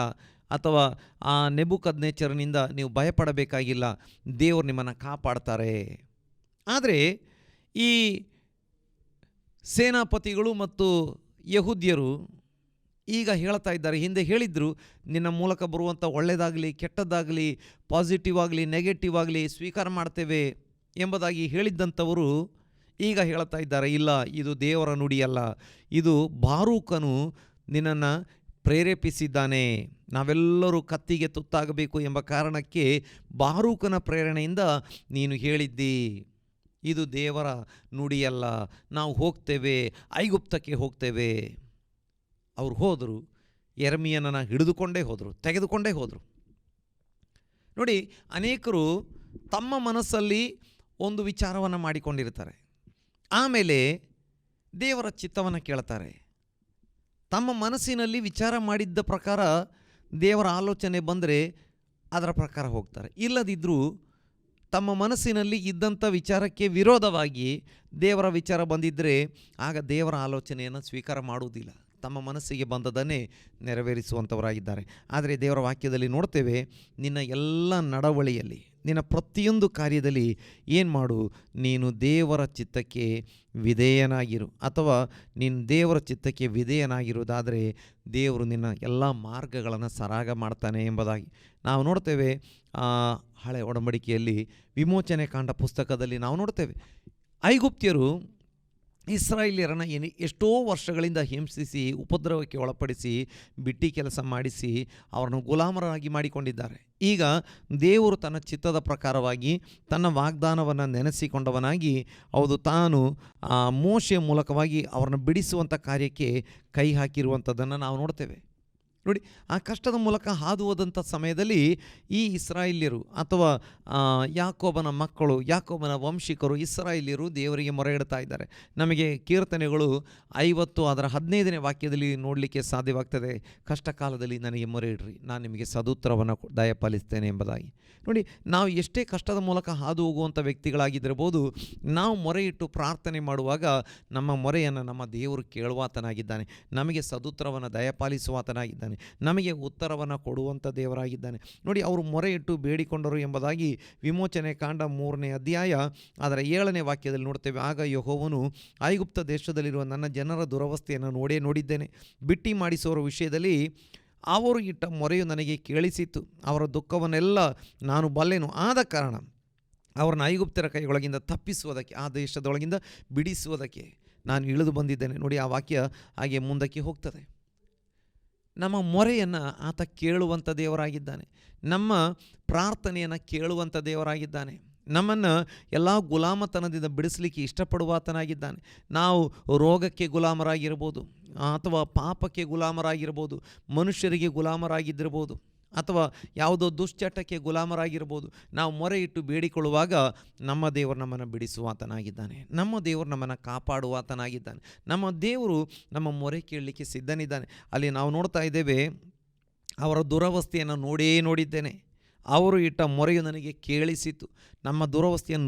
ಅಥವಾ ಆ ನೆಬೂಕದ್ನೆಚ್ಚರನಿಂದ ನೀವು ಭಯಪಡಬೇಕಾಗಿಲ್ಲ. ದೇವರು ನಿಮ್ಮನ್ನು ಕಾಪಾಡ್ತಾರೆ. ಆದರೆ ಈ ಸೇನಾಪತಿಗಳು ಮತ್ತು ಯಹೂದ್ಯರು ಈಗ ಹೇಳ್ತಾ ಇದ್ದಾರೆ, ಹಿಂದೆ ಹೇಳಿದ್ರು, ನಿನ್ನ ಮೂಲಕ ಬರುವಂಥ ಒಳ್ಳೆಯದಾಗಲಿ ಕೆಟ್ಟದ್ದಾಗಲಿ, ಪಾಸಿಟಿವ್ ಆಗಲಿ ನೆಗೆಟಿವ್ ಆಗಲಿ ಸ್ವೀಕಾರ ಮಾಡ್ತೇವೆ ಎಂಬುದಾಗಿ ಹೇಳಿದ್ದಂಥವರು ಈಗ ಹೇಳ್ತಾ ಇದ್ದಾರೆ, ಇಲ್ಲ, ಇದು ದೇವರ ನುಡಿಯಲ್ಲ, ಇದು ಬಾರೂಕನು ನಿನ್ನನ್ನು ಪ್ರೇರೇಪಿಸಿದ್ದಾನೆ, ನಾವೆಲ್ಲರೂ ಕತ್ತಿಗೆ ತುತ್ತಾಗಬೇಕು ಎಂಬ ಕಾರಣಕ್ಕೆ ಬಾರೂಕನ ಪ್ರೇರಣೆಯಿಂದ ನೀನು ಹೇಳಿದ್ದಿ, ಇದು ದೇವರ ನುಡಿಯಲ್ಲ, ನಾವು ಹೋಗ್ತೇವೆ, ಐಗುಪ್ತಕ್ಕೆ ಹೋಗ್ತೇವೆ. ಅವರು ಹೋದರು, ಯೆರೆಮೀಯನನ್ನು ಹಿಡಿದುಕೊಂಡೇ ಹೋದರು, ತೆಗೆದುಕೊಂಡೇ ಹೋದರು. ನೋಡಿ, ಅನೇಕರು ತಮ್ಮ ಮನಸ್ಸಲ್ಲಿ ಒಂದು ವಿಚಾರವನ್ನು ಮಾಡಿಕೊಂಡಿರ್ತಾರೆ, ಆಮೇಲೆ ದೇವರ ಚಿತ್ತವನ್ನು ಕೇಳ್ತಾರೆ. ತಮ್ಮ ಮನಸ್ಸಿನಲ್ಲಿ ವಿಚಾರ ಮಾಡಿದ್ದ ಪ್ರಕಾರ ದೇವರ ಆಲೋಚನೆ ಬಂದರೆ ಅದರ ಪ್ರಕಾರ ಹೋಗ್ತಾರೆ. ಇಲ್ಲದಿದ್ದರೂ ತಮ್ಮ ಮನಸ್ಸಿನಲ್ಲಿ ಇದ್ದಂಥ ವಿಚಾರಕ್ಕೆ ವಿರೋಧವಾಗಿ ದೇವರ ವಿಚಾರ ಬಂದಿದ್ದರೆ ಆಗ ದೇವರ ಆಲೋಚನೆಯನ್ನು ಸ್ವೀಕಾರ ಮಾಡುವುದಿಲ್ಲ. ತಮ್ಮ ಮನಸ್ಸಿಗೆ ಬಂದದನ್ನೇ ನೆರವೇರಿಸುವಂಥವರಾಗಿದ್ದಾರೆ. ಆದರೆ ದೇವರ ವಾಕ್ಯದಲ್ಲಿ ನೋಡ್ತೇವೆ, ನಿನ್ನ ಎಲ್ಲ ನಡವಳಿಯಲ್ಲಿ, ನಿನ್ನ ಪ್ರತಿಯೊಂದು ಕಾರ್ಯದಲ್ಲಿ ಏನು ಮಾಡು, ನೀನು ದೇವರ ಚಿತ್ತಕ್ಕೆ ವಿಧೇಯನಾಗಿರು. ಅಥವಾ ನೀನು ದೇವರ ಚಿತ್ತಕ್ಕೆ ವಿಧೇಯನಾಗಿರುವುದಾದರೆ ದೇವರು ನಿನ್ನ ಎಲ್ಲ ಮಾರ್ಗಗಳನ್ನು ಸರಾಗ ಮಾಡ್ತಾನೆ ಎಂಬುದಾಗಿ ನಾವು ನೋಡ್ತೇವೆ. ಹಳೆ ಒಡಂಬಡಿಕೆಯಲ್ಲಿ ವಿಮೋಚನೆ ಕಾಂಡ ಪುಸ್ತಕದಲ್ಲಿ ನಾವು ನೋಡ್ತೇವೆ, ಐಗುಪ್ತ್ಯರು ಇಸ್ರಾಯೇಲ್ಯರನ್ನು ಎಷ್ಟೋ ವರ್ಷಗಳಿಂದ ಹಿಂಸಿಸಿ, ಉಪದ್ರವಕ್ಕೆ ಒಳಪಡಿಸಿ, ಬಿಟ್ಟಿ ಕೆಲಸ ಮಾಡಿಸಿ ಅವರನ್ನು ಗುಲಾಮರಾಗಿ ಮಾಡಿಕೊಂಡಿದ್ದಾರೆ. ಈಗ ದೇವರು ತನ್ನ ಚಿತ್ತದ ಪ್ರಕಾರವಾಗಿ ತನ್ನ ವಾಗ್ದಾನವನ್ನು ನೆನೆಸಿಕೊಂಡವನಾಗಿ, ಹೌದು, ತಾನು ಮೋಶೆಯ ಮೂಲಕವಾಗಿ ಅವರನ್ನು ಬಿಡಿಸುವಂಥ ಕಾರ್ಯಕ್ಕೆ ಕೈ ಹಾಕಿರುವಂಥದ್ದನ್ನು ನಾವು ನೋಡ್ತೇವೆ. ನೋಡಿ, ಆ ಕಷ್ಟದ ಮೂಲಕ ಹಾದು ಹೋದಂಥ ಸಮಯದಲ್ಲಿ ಈ ಇಸ್ರಾಯೇಲ್ಯರು ಅಥವಾ ಯಾಕೋಬನ ಮಕ್ಕಳು, ಯಾಕೋಬನ ವಂಶಿಕರು, ಇಸ್ರಾಯೇಲ್ಯರು ದೇವರಿಗೆ ಮೊರೆ ಇಡ್ತಾ ಇದ್ದಾರೆ. ನಮಗೆ ಕೀರ್ತನೆಗಳು 50 ಅದರ 15ನೇ ವಾಕ್ಯದಲ್ಲಿ ನೋಡಲಿಕ್ಕೆ ಸಾಧ್ಯವಾಗ್ತದೆ, ಕಷ್ಟ ಕಾಲದಲ್ಲಿ ನನಗೆ ಮೊರೆ ಇಡ್ರಿ, ನಾನು ನಿಮಗೆ ಸದುತ್ತರವನ್ನು ದಯಪಾಲಿಸ್ತೇನೆ ಎಂಬುದಾಗಿ. ನೋಡಿ, ನಾವು ಎಷ್ಟೇ ಕಷ್ಟದ ಮೂಲಕ ಹಾದು ಹೋಗುವಂಥ ವ್ಯಕ್ತಿಗಳಾಗಿದ್ದಿರಬಹುದು, ನಾವು ಮೊರೆ ಇಟ್ಟು ಪ್ರಾರ್ಥನೆ ಮಾಡುವಾಗ ನಮ್ಮ ಮೊರೆಯನ್ನು ನಮ್ಮ ದೇವರು ಕೇಳುವಾತನಾಗಿದ್ದಾನೆ, ನಮಗೆ ಸದುತ್ತರವನ್ನು ದಯಪಾಲಿಸುವಾತನಾಗಿದ್ದಾನೆ, ನಮಗೆ ಉತ್ತರವನ್ನು ಕೊಡುವಂಥ ದೇವರಾಗಿದ್ದಾನೆ. ನೋಡಿ, ಅವರು ಮೊರೆ ಇಟ್ಟು ಬೇಡಿಕೊಂಡರು ಎಂಬುದಾಗಿ ವಿಮೋಚನೆ ಕಾಂಡ 3ನೇ ಅಧ್ಯಾಯ ಅದರ 7ನೇ ವಾಕ್ಯದಲ್ಲಿ ನೋಡ್ತೇವೆ. ಆಗ ಯೆಹೋವನು ಐಗುಪ್ತ ದೇಶದಲ್ಲಿರುವ ನನ್ನ ಜನರ ದುರವಸ್ಥೆಯನ್ನು ನೋಡಿದ್ದೇನೆ, ಬಿಟ್ಟಿ ಮಾಡಿಸುವವರ ವಿಷಯದಲ್ಲಿ ಅವರು ಇಟ್ಟ ಮೊರೆಯು ನನಗೆ ಕೇಳಿಸಿತು, ಅವರ ದುಃಖವನ್ನೆಲ್ಲ ನಾನು ಬಲ್ಲೆನು, ಆದ ಕಾರಣ ಅವರನ್ನು ಐಗುಪ್ತರ ಕೈಯೊಳಗಿಂದ ತಪ್ಪಿಸುವುದಕ್ಕೆ, ಆ ದೇಶದೊಳಗಿಂದ ಬಿಡಿಸುವುದಕ್ಕೆ ನಾನು ಇಳಿದು ಬಂದಿದ್ದೇನೆ. ನೋಡಿ, ಆ ವಾಕ್ಯ ಹಾಗೆ ಮುಂದಕ್ಕೆ ಹೋಗ್ತದೆ. ನಮ್ಮ ಮೊರೆಯನ್ನು ಆತ ಕೇಳುವಂಥ ದೇವರಾಗಿದ್ದಾನೆ, ನಮ್ಮ ಪ್ರಾರ್ಥನೆಯನ್ನು ಕೇಳುವಂಥ ದೇವರಾಗಿದ್ದಾನೆ, ನಮ್ಮನ್ನು ಎಲ್ಲ ಗುಲಾಮತನದಿಂದ ಬಿಡಿಸಲಿಕ್ಕೆ ಇಷ್ಟಪಡುವಾತನಾಗಿದ್ದಾನೆ. ನಾವು ರೋಗಕ್ಕೆ ಗುಲಾಮರಾಗಿರ್ಬೋದು, ಅಥವಾ ಪಾಪಕ್ಕೆ ಗುಲಾಮರಾಗಿರ್ಬೋದು, ಮನುಷ್ಯರಿಗೆ ಗುಲಾಮರಾಗಿದ್ದಿರ್ಬೋದು, ಅಥವಾ ಯಾವುದೋ ದುಶ್ಚಟಕ್ಕೆ ಗುಲಾಮರಾಗಿರ್ಬೋದು. ನಾವು ಮೊರೆ ಇಟ್ಟು ಬೇಡಿಕೊಳ್ಳುವಾಗ ನಮ್ಮ ದೇವರು ನಮ್ಮನ್ನು ಬಿಡಿಸುವಾತನಾಗಿದ್ದಾನೆ, ನಮ್ಮ ದೇವರು ನಮ್ಮನ್ನು ಕಾಪಾಡುವಾತನಾಗಿದ್ದಾನೆ, ನಮ್ಮ ದೇವರು ನಮ್ಮ ಮೊರೆ ಕೇಳಲಿಕ್ಕೆ ಸಿದ್ಧನಿದ್ದಾನೆ. ಅಲ್ಲಿ ನಾವು ನೋಡ್ತಾ ಇದ್ದೇವೆ, ಅವರ ದುರವಸ್ಥೆಯನ್ನು ನೋಡಿದ್ದೇನೆ, ಅವರು ಇಟ್ಟ ಮೊರೆಯು ನನಗೆ ಕೇಳಿಸಿತು, ನಮ್ಮ ದುರವಸ್ಥೆಯನ್ನು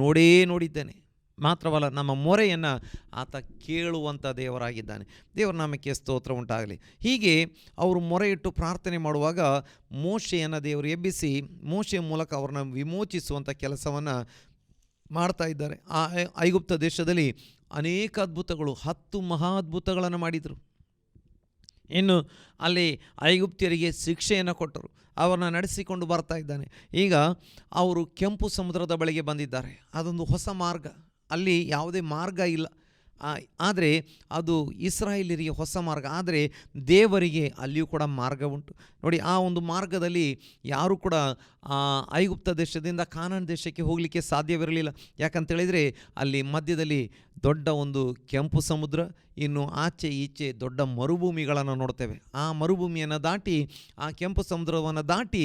ನೋಡಿದ್ದೇನೆ. ಮಾತ್ರವಲ್ಲ, ನಮ್ಮ ಮೊರೆಯನ್ನು ಆತ ಕೇಳುವಂಥ ದೇವರಾಗಿದ್ದಾನೆ. ದೇವರ ನಾಮಕ್ಕೆ ಸ್ತೋತ್ರ ಉಂಟಾಗಲಿ. ಹೀಗೆ ಅವರು ಮೊರೆ ಇಟ್ಟು ಪ್ರಾರ್ಥನೆ ಮಾಡುವಾಗ ಮೋಶೆಯನ್ನು ದೇವರು ಎಬ್ಬಿಸಿ ಮೋಶೆಯ ಮೂಲಕ ಅವ್ರನ್ನ ವಿಮೋಚಿಸುವಂಥ ಕೆಲಸವನ್ನು ಮಾಡ್ತಾ ಇದ್ದಾರೆ. ಆ ಐಗುಪ್ತ ದೇಶದಲ್ಲಿ ಅನೇಕ ಅದ್ಭುತಗಳು, 10 ಮಹಾ ಅದ್ಭುತಗಳನ್ನು ಮಾಡಿದರು. ಇನ್ನು ಅಲ್ಲಿ ಐಗುಪ್ತ್ಯರಿಗೆ ಶಿಕ್ಷೆಯನ್ನು ಕೊಟ್ಟರು, ಅವರನ್ನು ನಡೆಸಿಕೊಂಡು ಬರ್ತಾ ಇದ್ದಾನೆ. ಈಗ ಅವರು ಕೆಂಪು ಸಮುದ್ರದ ಬಳಿಗೆ ಬಂದಿದ್ದಾರೆ. ಅದೊಂದು ಹೊಸ ಮಾರ್ಗ, ಅಲ್ಲಿ ಯಾವುದೇ ಮಾರ್ಗ ಇಲ್ಲ, ಆದರೆ ಅದು ಇಸ್ರಾಯೇಲರಿಗೆ ಹೊಸ ಮಾರ್ಗ. ಆದರೆ ದೇವರಿಗೆ ಅಲ್ಲಿಯೂ ಕೂಡ ಮಾರ್ಗ ಉಂಟು. ನೋಡಿ, ಆ ಒಂದು ಮಾರ್ಗದಲ್ಲಿ ಯಾರೂ ಕೂಡ ಐಗುಪ್ತ ದೇಶದಿಂದ ಕಾನಾನ್ ದೇಶಕ್ಕೆ ಹೋಗಲಿಕ್ಕೆ ಸಾಧ್ಯವಿರಲಿಲ್ಲ. ಯಾಕಂತೇಳಿದರೆ ಅಲ್ಲಿ ಮಧ್ಯದಲ್ಲಿ ದೊಡ್ಡ ಒಂದು ಕೆಂಪು ಸಮುದ್ರ, ಇನ್ನು ಆಚೆ ಈಚೆ ದೊಡ್ಡ ಮರುಭೂಮಿಗಳನ್ನು ನೋಡ್ತೇವೆ. ಆ ಮರುಭೂಮಿಯನ್ನು ದಾಟಿ, ಆ ಕೆಂಪು ಸಮುದ್ರವನ್ನು ದಾಟಿ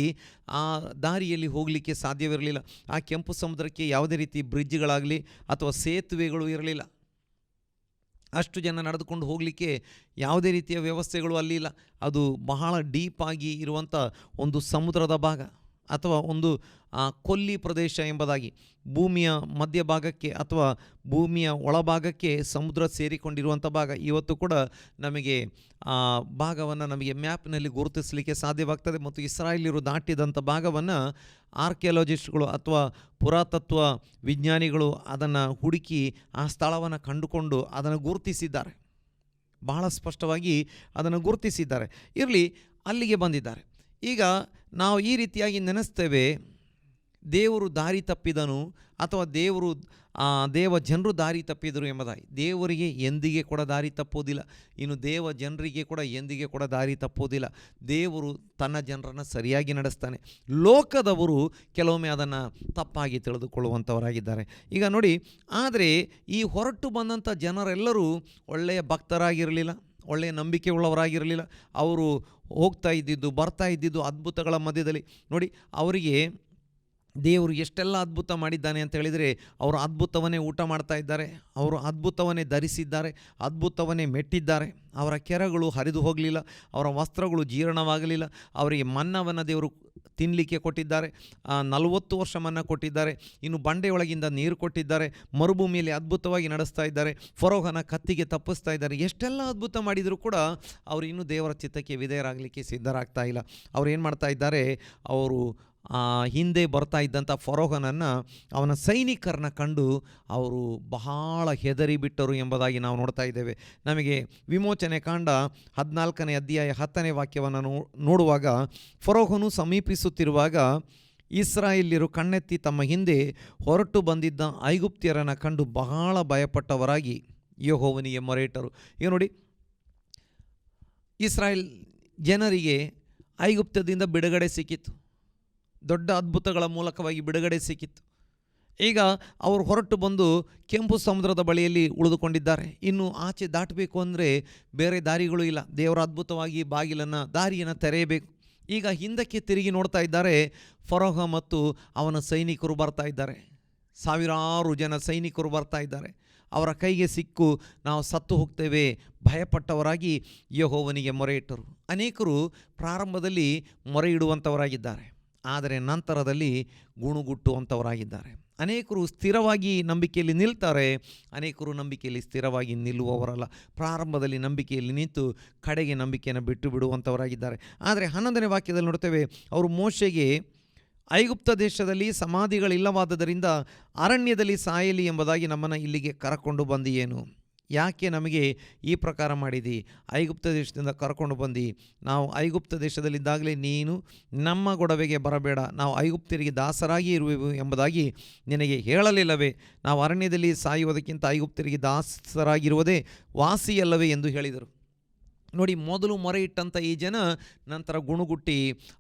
ಆ ದಾರಿಯಲ್ಲಿ ಹೋಗಲಿಕ್ಕೆ ಸಾಧ್ಯವಿರಲಿಲ್ಲ. ಆ ಕೆಂಪು ಸಮುದ್ರಕ್ಕೆ ಯಾವುದೇ ರೀತಿ ಬ್ರಿಡ್ಜ್ಗಳಾಗಲಿ ಅಥವಾ ಸೇತುವೆಗಳು ಇರಲಿಲ್ಲ. ಅಷ್ಟು ಜನ ನಡೆದುಕೊಂಡು ಹೋಗಲಿಕ್ಕೆ ಯಾವುದೇ ರೀತಿಯ ವ್ಯವಸ್ಥೆಗಳು ಅಲ್ಲಿ ಇಲ್ಲ. ಅದು ಬಹಳ ಡೀಪಾಗಿ ಇರುವಂಥ ಒಂದು ಸಮುದ್ರದ ಭಾಗ, ಅಥವಾ ಒಂದು ಕೊಲ್ಲಿ ಪ್ರದೇಶ ಎಂಬುದಾಗಿ. ಭೂಮಿಯ ಮಧ್ಯಭಾಗಕ್ಕೆ ಅಥವಾ ಭೂಮಿಯ ಒಳಭಾಗಕ್ಕೆ ಸಮುದ್ರ ಸೇರಿಕೊಂಡಿರುವಂಥ ಭಾಗ. ಇವತ್ತು ಕೂಡ ನಮಗೆ ಆ ಭಾಗವನ್ನು ನಮಗೆ ಮ್ಯಾಪ್ನಲ್ಲಿ ಗುರುತಿಸಲಿಕ್ಕೆ ಸಾಧ್ಯವಾಗ್ತದೆ. ಮತ್ತು ಇಸ್ರಾಯೇಲ್ಯರು ದಾಟಿದಂಥ ಭಾಗವನ್ನು ಆರ್ಕಿಯಾಲಜಿಸ್ಟ್ಗಳು ಅಥವಾ ಪುರಾತತ್ವ ವಿಜ್ಞಾನಿಗಳು ಅದನ್ನು ಹುಡುಕಿ ಆ ಸ್ಥಳವನ್ನು ಕಂಡುಕೊಂಡು ಅದನ್ನು ಗುರುತಿಸಿದ್ದಾರೆ, ಬಹಳ ಸ್ಪಷ್ಟವಾಗಿ ಅದನ್ನು ಗುರುತಿಸಿದ್ದಾರೆ. ಇರಲಿ, ಅಲ್ಲಿಗೆ ಬಂದಿದ್ದಾರೆ. ಈಗ ನಾವು ಈ ರೀತಿಯಾಗಿ ನೆನೆಸ್ತೇವೆ, ದೇವರು ದಾರಿ ತಪ್ಪಿದನು ಅಥವಾ ದೇವ ಜನರು ದಾರಿ ತಪ್ಪಿದರು ಎಂಬುದಾಗಿ. ದೇವರಿಗೆ ಎಂದಿಗೆ ಕೂಡ ದಾರಿ ತಪ್ಪೋದಿಲ್ಲ, ಇನ್ನು ದೇವ ಜನರಿಗೆ ಕೂಡ ಎಂದಿಗೆ ಕೂಡ ದಾರಿ ತಪ್ಪೋದಿಲ್ಲ. ದೇವರು ತನ್ನ ಜನರನ್ನು ಸರಿಯಾಗಿ ನಡೆಸ್ತಾನೆ. ಲೋಕದವರು ಕೆಲವೊಮ್ಮೆ ಅದನ್ನು ತಪ್ಪಾಗಿ ತಿಳಿದುಕೊಳ್ಳುವಂಥವರಾಗಿದ್ದಾರೆ. ಈಗ ನೋಡಿ, ಆದರೆ ಈ ಹೊರಟು ಬಂದಂಥ ಜನರೆಲ್ಲರೂ ಒಳ್ಳೆಯ ಭಕ್ತರಾಗಿರಲಿಲ್ಲ, ಒಳ್ಳೆಯ ನಂಬಿಕೆ ಉಳ್ಳವರಾಗಿರಲಿಲ್ಲ. ಅವರು ಹೋಗ್ತಾ ಇದ್ದಿದ್ದು ಬರ್ತಾ ಇದ್ದಿದ್ದು ಅದ್ಭುತಗಳ ಮಧ್ಯದಲ್ಲಿ. ನೋಡಿ, ಅವರಿಗೆ ದೇವರು ಎಷ್ಟೆಲ್ಲ ಅದ್ಭುತ ಮಾಡಿದ್ದಾನೆ ಅಂತ ಹೇಳಿದರೆ, ಅವರು ಅದ್ಭುತವನ್ನೇ ಊಟ ಮಾಡ್ತಾ ಇದ್ದಾರೆ, ಅವರು ಅದ್ಭುತವನ್ನೇ ಧರಿಸಿದ್ದಾರೆ, ಅದ್ಭುತವನ್ನೇ ಮೆಟ್ಟಿದ್ದಾರೆ. ಅವರ ಕೆರಗಳು ಹರಿದು ಹೋಗಲಿಲ್ಲ, ಅವರ ವಸ್ತ್ರಗಳು ಜೀರ್ಣವಾಗಲಿಲ್ಲ. ಅವರಿಗೆ ಮನ್ನವನ್ನು ದೇವರು ತಿನ್ನಲಿಕ್ಕೆ ಕೊಟ್ಟಿದ್ದಾರೆ, 40 ವರ್ಷ ಮನ್ನ ಕೊಟ್ಟಿದ್ದಾರೆ. ಇನ್ನು ಬಂಡೆಯೊಳಗಿಂದ ನೀರು ಕೊಟ್ಟಿದ್ದಾರೆ, ಮರುಭೂಮಿಯಲ್ಲಿ ಅದ್ಭುತವಾಗಿ ನಡೆಸ್ತಾ ಇದ್ದಾರೆ, ಫರೋಹನ ಕತ್ತಿಗೆ ತಪ್ಪಿಸ್ತಾ ಇದ್ದಾರೆ. ಎಷ್ಟೆಲ್ಲ ಅದ್ಭುತ ಮಾಡಿದರೂ ಕೂಡ ಅವರು ಇನ್ನೂ ದೇವರ ಚಿತ್ತಕ್ಕೆ ವಿಧೇಯರಾಗಲಿಕ್ಕೆ ಸಿದ್ಧರಾಗ್ತಾ ಇಲ್ಲ. ಅವ್ರು ಏನು ಮಾಡ್ತಾ ಇದ್ದಾರೆ, ಅವರು ಹಿಂದೆ ಬರ್ತಾ ಇದ್ದಂಥ ಫರೋಹನನ್ನು, ಅವನ ಸೈನಿಕರನ್ನ ಕಂಡು ಅವರು ಬಹಳ ಹೆದರಿ ಬಿಟ್ಟರು ಎಂಬುದಾಗಿ ನಾವು ನೋಡ್ತಾ ಇದ್ದೇವೆ. ನಮಗೆ ವಿಮೋಚನೆ ಕಾಂಡ 14ನೇ ಅಧ್ಯಾಯ 10ನೇ ವಾಕ್ಯವನ್ನು ನೋಡುವಾಗ, ಫರೋಹನು ಸಮೀಪಿಸುತ್ತಿರುವಾಗ ಇಸ್ರಾಯೇಲ್ಯರು ಕಣ್ಣೆತ್ತಿ ತಮ್ಮ ಹಿಂದೆ ಹೊರಟು ಬಂದಿದ್ದ ಐಗುಪ್ತ್ಯರನ್ನು ಕಂಡು ಬಹಳ ಭಯಪಟ್ಟವರಾಗಿ ಯೆಹೋವನಿಗೆ ಮೊರೆಯಿಟ್ಟರು. ಈಗ ನೋಡಿ, ಇಸ್ರಾಯೇಲ್ ಜನರಿಗೆ ಐಗುಪ್ತದಿಂದ ಬಿಡುಗಡೆ ಸಿಕ್ಕಿತ್ತು, ದೊಡ್ಡ ಅದ್ಭುತಗಳ ಮೂಲಕವಾಗಿ ಬಿಡುಗಡೆ ಸಿಕ್ಕಿತ್ತು. ಈಗ ಅವರು ಹೊರಟು ಬಂದು ಕೆಂಪು ಸಮುದ್ರದ ಬಳಿಯಲ್ಲಿ ಉಳಿದುಕೊಂಡಿದ್ದಾರೆ. ಇನ್ನು ಆಚೆ ದಾಟಬೇಕು ಅಂದರೆ ಬೇರೆ ದಾರಿಗಳು ಇಲ್ಲ. ದೇವರ ಅದ್ಭುತವಾಗಿ ದಾರಿಯನ್ನು ತೆರೆಯಬೇಕು. ಈಗ ಹಿಂದಕ್ಕೆ ತಿರುಗಿ ನೋಡ್ತಾ ಇದ್ದಾರೆ. ಫರೋಹ ಮತ್ತು ಅವನ ಸೈನಿಕರು ಬರ್ತಾ ಇದ್ದಾರೆ. ಸಾವಿರಾರು ಜನ ಸೈನಿಕರು ಬರ್ತಾ ಇದ್ದಾರೆ. ಅವರ ಕೈಗೆ ಸಿಕ್ಕು ನಾವು ಸತ್ತು ಹೋಗ್ತೇವೆ ಭಯಪಟ್ಟವರಾಗಿ ಯೆಹೋವನಿಗೆ ಮೊರೆ ಇಟ್ಟರು. ಅನೇಕರು ಪ್ರಾರಂಭದಲ್ಲಿ ಮೊರೆ ಇಡುವಂಥವರಾಗಿದ್ದಾರೆ, ಆದರೆ ನಂತರದಲ್ಲಿ ಗುಣುಗುಟ್ಟುವಂಥವರಾಗಿದ್ದಾರೆ. ಅನೇಕರು ಸ್ಥಿರವಾಗಿ ನಂಬಿಕೆಯಲ್ಲಿ ನಿಲ್ತಾರೆ, ಅನೇಕರು ನಂಬಿಕೆಯಲ್ಲಿ ಸ್ಥಿರವಾಗಿ ನಿಲ್ಲುವವರಲ್ಲ. ಪ್ರಾರಂಭದಲ್ಲಿ ನಂಬಿಕೆಯಲ್ಲಿ ನಿಂತು ಕಡೆಗೆ ನಂಬಿಕೆಯನ್ನು ಬಿಟ್ಟು ಬಿಡುವಂಥವರಾಗಿದ್ದಾರೆ. ಆದರೆ 11ನೇ ವಾಕ್ಯದಲ್ಲಿ ನೋಡ್ತೇವೆ, ಅವರು ಮೋಶೆಗೆ ಐಗುಪ್ತ ದೇಶದಲ್ಲಿ ಸಮಾಧಿಗಳಿಲ್ಲವಾದ್ದರಿಂದ ಅರಣ್ಯದಲ್ಲಿ ಸಾಯಲಿ ಎಂಬುದಾಗಿ ನಮ್ಮನ್ನು ಇಲ್ಲಿಗೆ ಕರಕೊಂಡು ಬಂದಿಯೇನು? ಯಾಕೆ ನಮಗೆ ಈ ಪ್ರಕಾರ ಮಾಡಿದಿ? ಐಗುಪ್ತ ದೇಶದಿಂದ ಕರ್ಕೊಂಡು ಬಂದು ನಾವು ಐಗುಪ್ತ ದೇಶದಲ್ಲಿದ್ದಾಗಲೇ ನೀನು ನಮ್ಮ ಗೊಡವೆಗೆ ಬರಬೇಡ, ನಾವು ಐಗುಪ್ತರಿಗೆ ದಾಸರಾಗಿ ಇರುವೆವು ಎಂಬುದಾಗಿ ನಿನಗೆ ಹೇಳಲಿಲ್ಲವೇ? ನಾವು ಅರಣ್ಯದಲ್ಲಿ ಸಾಯುವುದಕ್ಕಿಂತ ಐಗುಪ್ತರಿಗೆ ದಾಸರಾಗಿರುವುದೇ ವಾಸಿಯಲ್ಲವೇ ಎಂದು ಹೇಳಿದರು. ನೋಡಿ, ಮೊದಲು ಮೊರೆ ಇಟ್ಟಂಥ ಈ ಜನ ನಂತರ ಗುಣಗುಟ್ಟಿ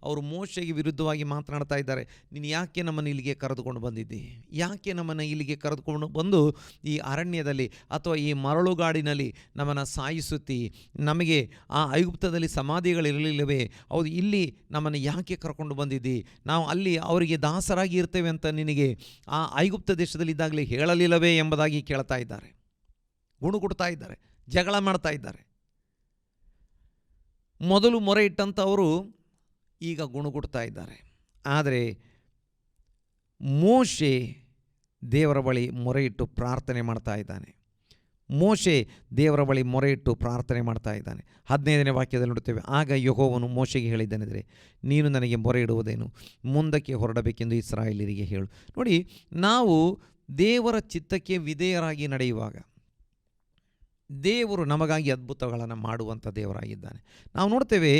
ಅವರು ಮೋಶೆಗೆ ವಿರುದ್ಧವಾಗಿ ಮಾತನಾಡ್ತಾ ಇದ್ದಾರೆ. ನೀನು ಯಾಕೆ ನಮ್ಮನ್ನು ಇಲ್ಲಿಗೆ ಕರೆದುಕೊಂಡು ಬಂದಿದ್ದಿ? ಯಾಕೆ ನಮ್ಮನ್ನು ಇಲ್ಲಿಗೆ ಕರೆದುಕೊಂಡು ಬಂದು ಈ ಅರಣ್ಯದಲ್ಲಿ ಅಥವಾ ಈ ಮರಳುಗಾಡಿನಲ್ಲಿ ನಮ್ಮನ್ನು ಸಾಯಿಸುತ್ತಿ? ನಮಗೆ ಆ ಐಗುಪ್ತದಲ್ಲಿ ಸಮಾಧಿಗಳಿರಲಿಲ್ಲವೇ? ಹೌದು, ಇಲ್ಲಿ ನಮ್ಮನ್ನು ಯಾಕೆ ಕರ್ಕೊಂಡು ಬಂದಿದ್ದಿ? ನಾವು ಅಲ್ಲಿ ಅವರಿಗೆ ದಾಸರಾಗಿ ಇರ್ತೇವೆ ಅಂತ ನಿನಗೆ ಆ ಐಗುಪ್ತ ದೇಶದಲ್ಲಿದ್ದಾಗಲೇ ಹೇಳಲಿಲ್ಲವೇ ಎಂಬುದಾಗಿ ಕೇಳ್ತಾ ಇದ್ದಾರೆ. ಗುಣಗುಡ್ತಾ ಇದ್ದಾರೆ, ಜಗಳ ಮಾಡ್ತಾ ಇದ್ದಾರೆ. ಮೊದಲು ಮೊರೆ ಇಟ್ಟಂಥವರು ಈಗ ಗುಣಗುಡ್ತಾ ಇದ್ದಾರೆ. ಆದರೆ ಮೋಶೆ ದೇವರ ಬಳಿ ಮೊರೆ ಇಟ್ಟು ಪ್ರಾರ್ಥನೆ ಮಾಡ್ತಾ ಇದ್ದಾನೆ. ಮೋಶೆ ದೇವರ ಬಳಿ ಮೊರೆ ಇಟ್ಟು ಪ್ರಾರ್ಥನೆ ಮಾಡ್ತಾ ಇದ್ದಾನೆ. 15ನೇ ವಾಕ್ಯದಲ್ಲಿ ನೋಡ್ತೇವೆ, ಆಗ ಯೆಹೋವನು ಮೋಶೆಗೆ ಹೇಳಿದ್ದೇನೆಂದರೆ, ನೀನು ನನಗೆ ಮೊರೆ ಇಡುವುದೇನು? ಮುಂದಕ್ಕೆ ಹೊರಡಬೇಕೆಂದು ಇಸ್ರಾಯೇಲರಿಗೆ ಹೇಳು. ನೋಡಿ, ನಾವು ದೇವರ ಚಿತ್ತಕ್ಕೆ ವಿಧೇಯರಾಗಿ ನಡೆಯುವಾಗ ದೇವರು ನಮಗಾಗಿ ಅದ್ಭುತಗಳನ್ನು ಮಾಡುವಂಥ ದೇವರಾಗಿದ್ದಾನೆ. ನಾವು ನೋಡ್ತೇವೆ,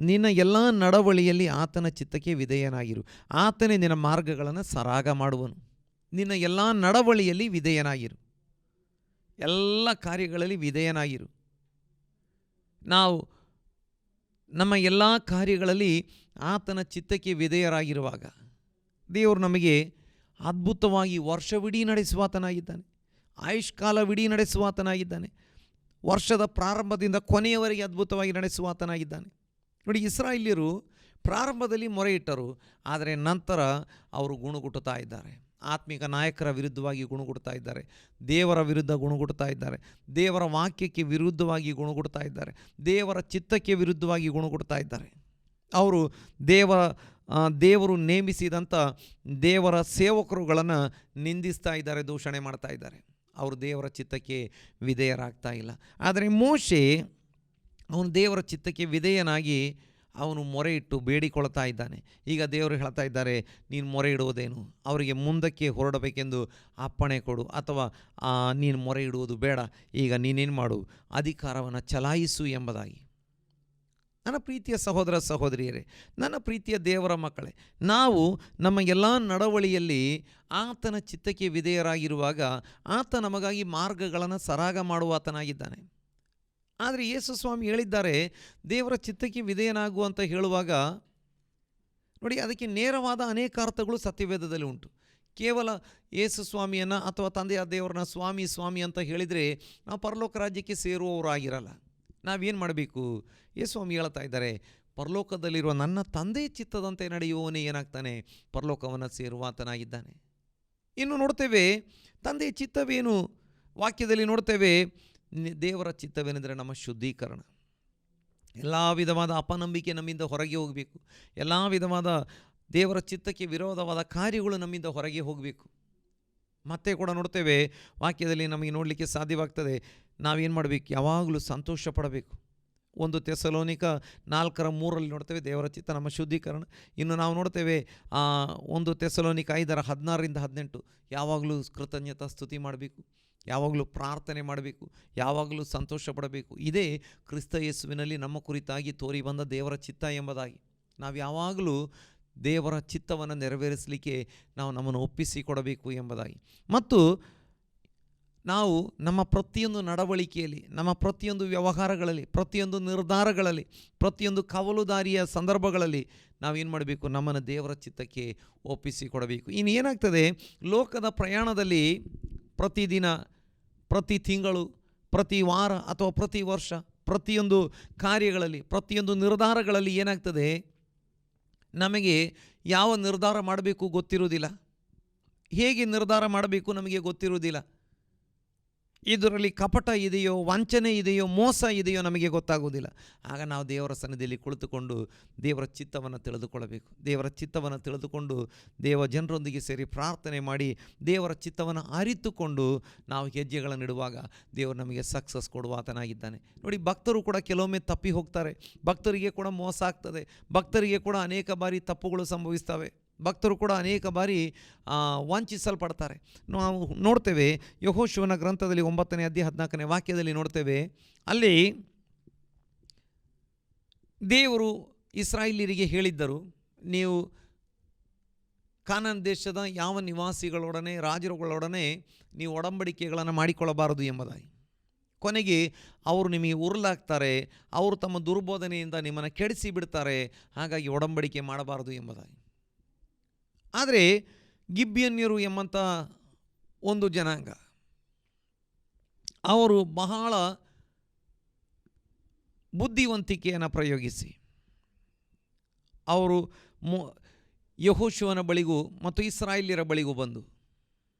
ನಿನ್ನ ಎಲ್ಲ ನಡವಳಿಯಲ್ಲಿ ಆತನ ಚಿತ್ತಕ್ಕೆ ವಿಧೇಯನಾಗಿರು, ಆತನೇ ನಿನ್ನ ಮಾರ್ಗಗಳನ್ನು ಸರಾಗ ಮಾಡುವನು. ನಿನ್ನ ಎಲ್ಲ ನಡವಳಿಯಲ್ಲಿ ವಿಧೇಯನಾಗಿರು, ಎಲ್ಲ ಕಾರ್ಯಗಳಲ್ಲಿ ವಿಧೇಯನಾಗಿರು. ನಾವು ನಮ್ಮ ಎಲ್ಲ ಕಾರ್ಯಗಳಲ್ಲಿ ಆತನ ಚಿತ್ತಕ್ಕೆ ವಿಧೇಯರಾಗಿರುವಾಗ ದೇವರು ನಮಗೆ ಅದ್ಭುತವಾಗಿ ವರ್ಷವಿಡೀ ನಡೆಸುವಾತನಾಗಿದ್ದಾನೆ, ಆಯುಷ್ಕಾಲವಿಡೀ ನಡೆಸುವಾತನಾಗಿದ್ದಾನೆ, ವರ್ಷದ ಪ್ರಾರಂಭದಿಂದ ಕೊನೆಯವರೆಗೆ ಅದ್ಭುತವಾಗಿ ನಡೆಸುವಾತನಾಗಿದ್ದಾನೆ. ನೋಡಿ, ಇಸ್ರಾಯೇಲ್ಯರು ಪ್ರಾರಂಭದಲ್ಲಿ ಮೊರೆ ಇಟ್ಟರು, ಆದರೆ ನಂತರ ಅವರು ಗುಣಗುಟ್ಟುತ್ತಾ ಇದ್ದಾರೆ. ಆತ್ಮಿಕ ನಾಯಕರ ವಿರುದ್ಧವಾಗಿ ಗುಣಗುಡ್ತಾ ಇದ್ದಾರೆ, ದೇವರ ವಿರುದ್ಧ ಗುಣಗುಡ್ತಾ ಇದ್ದಾರೆ, ದೇವರ ವಾಕ್ಯಕ್ಕೆ ವಿರುದ್ಧವಾಗಿ ಗುಣಗುಡ್ತಾ ಇದ್ದಾರೆ, ದೇವರ ಚಿತ್ತಕ್ಕೆ ವಿರುದ್ಧವಾಗಿ ಗುಣಗುಡ್ತಾ ಇದ್ದಾರೆ. ಅವರು ದೇವರು ನೇಮಿಸಿದಂಥ ದೇವರ ಸೇವಕರುಗಳನ್ನು ನಿಂದಿಸ್ತಾ ಇದ್ದಾರೆ, ದೂಷಣೆ ಮಾಡ್ತಾ ಇದ್ದಾರೆ. ಅವರು ದೇವರ ಚಿತ್ತಕ್ಕೆ ವಿಧೇಯರಾಗ್ತಾ ಇಲ್ಲ. ಆದರೆ ಮೋಶೆ ಅವನು ದೇವರ ಚಿತ್ತಕ್ಕೆ ವಿಧೇಯನಾಗಿ ಅವನು ಮೊರೆ ಇಟ್ಟು ಬೇಡಿಕೊಳ್ತಾ ಇದ್ದಾನೆ. ಈಗ ದೇವರು ಹೇಳ್ತಾ ಇದ್ದಾರೆ, ನೀನು ಮೊರೆ ಇಡುವುದೇನು? ಅವರಿಗೆ ಮುಂದಕ್ಕೆ ಹೊರಡಬೇಕೆಂದು ಅಪ್ಪಣೆ ಕೊಡು, ಅಥವಾ ನೀನು ಮೊರೆ ಇಡುವುದು ಬೇಡ, ಈಗ ನೀನೇನು ಮಾಡು, ಅಧಿಕಾರವನ್ನು ಚಲಾಯಿಸು ಎಂಬುದಾಗಿ. ನನ್ನ ಪ್ರೀತಿಯ ಸಹೋದರ ಸಹೋದರಿಯರೇ, ನನ್ನ ಪ್ರೀತಿಯ ದೇವರ ಮಕ್ಕಳೇ, ನಾವು ನಮ್ಮ ಎಲ್ಲ ನಡವಳಿಯಲ್ಲಿ ಆತನ ಚಿತ್ತಕ್ಕೆ ವಿಧೇಯರಾಗಿರುವಾಗ ಆತ ನಮಗಾಗಿ ಮಾರ್ಗಗಳನ್ನು ಸರಾಗ ಮಾಡುವಾತನಾಗಿದ್ದಾನೆ. ಆದರೆ ಯೇಸು ಸ್ವಾಮಿ ಹೇಳಿದ್ದಾರೆ, ದೇವರ ಚಿತ್ತಕ್ಕೆ ವಿಧೇಯನಾಗುವಂತ ಹೇಳುವಾಗ ನೋಡಿ, ಅದಕ್ಕೆ ನೇರವಾದ ಅನೇಕ ಅರ್ಥಗಳು ಸತ್ಯವೇದದಲ್ಲಿ ಉಂಟು. ಕೇವಲ ಯೇಸು ಸ್ವಾಮಿಯನ್ನು ಅಥವಾ ತಂದೆಯ ದೇವರನ್ನ ಸ್ವಾಮಿ ಸ್ವಾಮಿ ಅಂತ ಹೇಳಿದರೆ ನಾವು ಪರಲೋಕ ರಾಜ್ಯಕ್ಕೆ ಸೇರುವವರಾಗಿರಲ್ಲ. ನಾವೇನು ಮಾಡಬೇಕು? ಯೇಸು ಸ್ವಾಮಿ ಹೇಳ್ತಾ ಇದ್ದಾರೆ, ಪರಲೋಕದಲ್ಲಿರುವ ನನ್ನ ತಂದೆ ಚಿತ್ತದಂತೆ ನಡೆಯುವವನೇ ಏನಾಗ್ತಾನೆ? ಪರಲೋಕವನ್ನು ಸೇರುವಾತನಾಗಿದ್ದಾನೆ. ಇನ್ನು ನೋಡ್ತೇವೆ, ತಂದೆಯ ಚಿತ್ತವೇನು? ವಾಕ್ಯದಲ್ಲಿ ನೋಡ್ತೇವೆ, ದೇವರ ಚಿತ್ತವೇನೆಂದರೆ ನಮ್ಮ ಶುದ್ಧೀಕರಣ. ಎಲ್ಲ ವಿಧವಾದ ಅಪನಂಬಿಕೆ ನಮ್ಮಿಂದ ಹೊರಗೆ ಹೋಗಬೇಕು. ಎಲ್ಲ ವಿಧವಾದ ದೇವರ ಚಿತ್ತಕ್ಕೆ ವಿರೋಧವಾದ ಕಾರ್ಯಗಳು ನಮ್ಮಿಂದ ಹೊರಗೆ ಹೋಗಬೇಕು. ಮತ್ತೆ ಕೂಡ ನೋಡ್ತೇವೆ, ವಾಕ್ಯದಲ್ಲಿ ನಮಗೆ ನೋಡಲಿಕ್ಕೆ ಸಾಧ್ಯವಾಗ್ತದೆ, ನಾವೇನು ಮಾಡಬೇಕು? ಯಾವಾಗಲೂ ಸಂತೋಷ ಪಡಬೇಕು. 1 ಥೆಸಲೋನಿಕ 4:3 ನೋಡ್ತೇವೆ, ದೇವರ ಚಿತ್ತ ನಮ್ಮ ಶುದ್ಧೀಕರಣ. ಇನ್ನು ನಾವು ನೋಡ್ತೇವೆ 1 ಥೆಸಲೋನಿಕ 5:16-18, ಯಾವಾಗಲೂ ಕೃತಜ್ಞತಾ ಸ್ತುತಿ ಮಾಡಬೇಕು, ಯಾವಾಗಲೂ ಪ್ರಾರ್ಥನೆ ಮಾಡಬೇಕು, ಯಾವಾಗಲೂ ಸಂತೋಷ ಪಡಬೇಕು. ಇದೇ ಕ್ರಿಸ್ತ ಯೇಸುವಿನಲ್ಲಿ ನಮ್ಮ ಕುರಿತಾಗಿ ತೋರಿ ಬಂದ ದೇವರ ಚಿತ್ತ ಎಂಬುದಾಗಿ. ನಾವು ಯಾವಾಗಲೂ ದೇವರ ಚಿತ್ತವನ್ನು ನೆರವೇರಿಸಲಿಕ್ಕೆ ನಾವು ನಮ್ಮನ್ನು ಒಪ್ಪಿಸಿಕೊಡಬೇಕು ಎಂಬುದಾಗಿ. ಮತ್ತು ನಾವು ನಮ್ಮ ಪ್ರತಿಯೊಂದು ನಡವಳಿಕೆಯಲ್ಲಿ, ನಮ್ಮ ಪ್ರತಿಯೊಂದು ವ್ಯವಹಾರಗಳಲ್ಲಿ, ಪ್ರತಿಯೊಂದು ನಿರ್ಧಾರಗಳಲ್ಲಿ, ಪ್ರತಿಯೊಂದು ಕವಲುದಾರಿಯ ಸಂದರ್ಭಗಳಲ್ಲಿ ನಾವೇನು ಮಾಡಬೇಕು? ನಮ್ಮನ್ನು ದೇವರ ಚಿತ್ತಕ್ಕೆ ಒಪ್ಪಿಸಿಕೊಡಬೇಕು. ಇನ್ನು ಏನಾಗ್ತದೆ, ಲೋಕದ ಪ್ರಯಾಣದಲ್ಲಿ ಪ್ರತಿದಿನ, ಪ್ರತಿ ತಿಂಗಳು, ಪ್ರತಿ ವಾರ ಅಥವಾ ಪ್ರತಿ ವರ್ಷ, ಪ್ರತಿಯೊಂದು ಕಾರ್ಯಗಳಲ್ಲಿ, ಪ್ರತಿಯೊಂದು ನಿರ್ಧಾರಗಳಲ್ಲಿ ಏನಾಗ್ತದೆ, ನಮಗೆ ಯಾವ ನಿರ್ಧಾರ ಮಾಡಬೇಕು ಗೊತ್ತಿರುವುದಿಲ್ಲ, ಹೇಗೆ ನಿರ್ಧಾರ ಮಾಡಬೇಕು ನಮಗೆ ಗೊತ್ತಿರುವುದಿಲ್ಲ. ಇದರಲ್ಲಿ ಕಪಟ ಇದೆಯೋ, ವಂಚನೆ ಇದೆಯೋ, ಮೋಸ ಇದೆಯೋ ನಮಗೆ ಗೊತ್ತಾಗೋದಿಲ್ಲ. ಆಗ ನಾವು ದೇವರ ಸನ್ನಿಧಿಯಲ್ಲಿ ಕುಳಿತುಕೊಂಡು ದೇವರ ಚಿತ್ತವನ್ನು ತಿಳಿದುಕೊಳ್ಳಬೇಕು. ದೇವರ ಚಿತ್ತವನ್ನು ತಿಳಿದುಕೊಂಡು ದೇವ ಜನರೊಂದಿಗೆ ಸೇರಿ ಪ್ರಾರ್ಥನೆ ಮಾಡಿ ದೇವರ ಚಿತ್ತವನ್ನು ಅರಿತುಕೊಂಡು ನಾವು ಹೆಜ್ಜೆಗಳನ್ನಿಡುವಾಗ ದೇವರು ನಮಗೆ ಸಕ್ಸಸ್ ಕೊಡುವ ಆತನಾಗಿದ್ದಾನೆ. ನೋಡಿ, ಭಕ್ತರು ಕೂಡ ಕೆಲವೊಮ್ಮೆ ತಪ್ಪಿ ಹೋಗ್ತಾರೆ, ಭಕ್ತರಿಗೆ ಕೂಡ ಮೋಸ ಆಗ್ತದೆ, ಭಕ್ತರಿಗೆ ಕೂಡ ಅನೇಕ ಬಾರಿ ತಪ್ಪುಗಳು ಸಂಭವಿಸ್ತವೆ, ಭಕ್ತರು ಕೂಡ ಅನೇಕ ಬಾರಿ ವಂಚಿಸಲ್ಪಡ್ತಾರೆ. ನಾವು ನೋಡ್ತೇವೆ ಯೆಹೋಶುವನ ಗ್ರಂಥದಲ್ಲಿ 9ನೇ ಅಧ್ಯಾಯ 14ನೇ ವಾಕ್ಯದಲ್ಲಿ ನೋಡ್ತೇವೆ, ಅಲ್ಲಿ ದೇವರು ಇಸ್ರಾಯೇಲ್ಯರಿಗೆ ಹೇಳಿದ್ದರು, ನೀವು ಕಾನಾನ್ ದೇಶದ ಯಾವ ನಿವಾಸಿಗಳೊಡನೆ, ರಾಜರುಗಳೊಡನೆ ನೀವು ಒಡಂಬಡಿಕೆಗಳನ್ನು ಮಾಡಿಕೊಳ್ಳಬಾರದು ಎಂಬುದಾಗಿ. ಕೊನೆಗೆ ಅವರು ನಿಮಗೆ ಉರುಲಾಗ್ತಾರೆ, ಅವರು ತಮ್ಮ ದುರ್ಬೋಧನೆಯಿಂದ ನಿಮ್ಮನ್ನು ಕೆಡಿಸಿ ಬಿಡ್ತಾರೆ, ಹಾಗಾಗಿ ಒಡಂಬಡಿಕೆ ಮಾಡಬಾರದು ಎಂಬುದಾಗಿ. ಆದರೆ ಗಿಬ್ಯನ್ಯರು ಎಂಬಂಥ ಒಂದು ಜನಾಂಗ, ಅವರು ಬಹಳ ಬುದ್ಧಿವಂತಿಕೆಯನ್ನು ಪ್ರಯೋಗಿಸಿ ಅವರು ಯೆಹೋಶುವನ ಬಳಿಗೂ ಮತ್ತು ಇಸ್ರಾಯೇಲ್ಯರ ಬಳಿಗೂ ಬಂದು,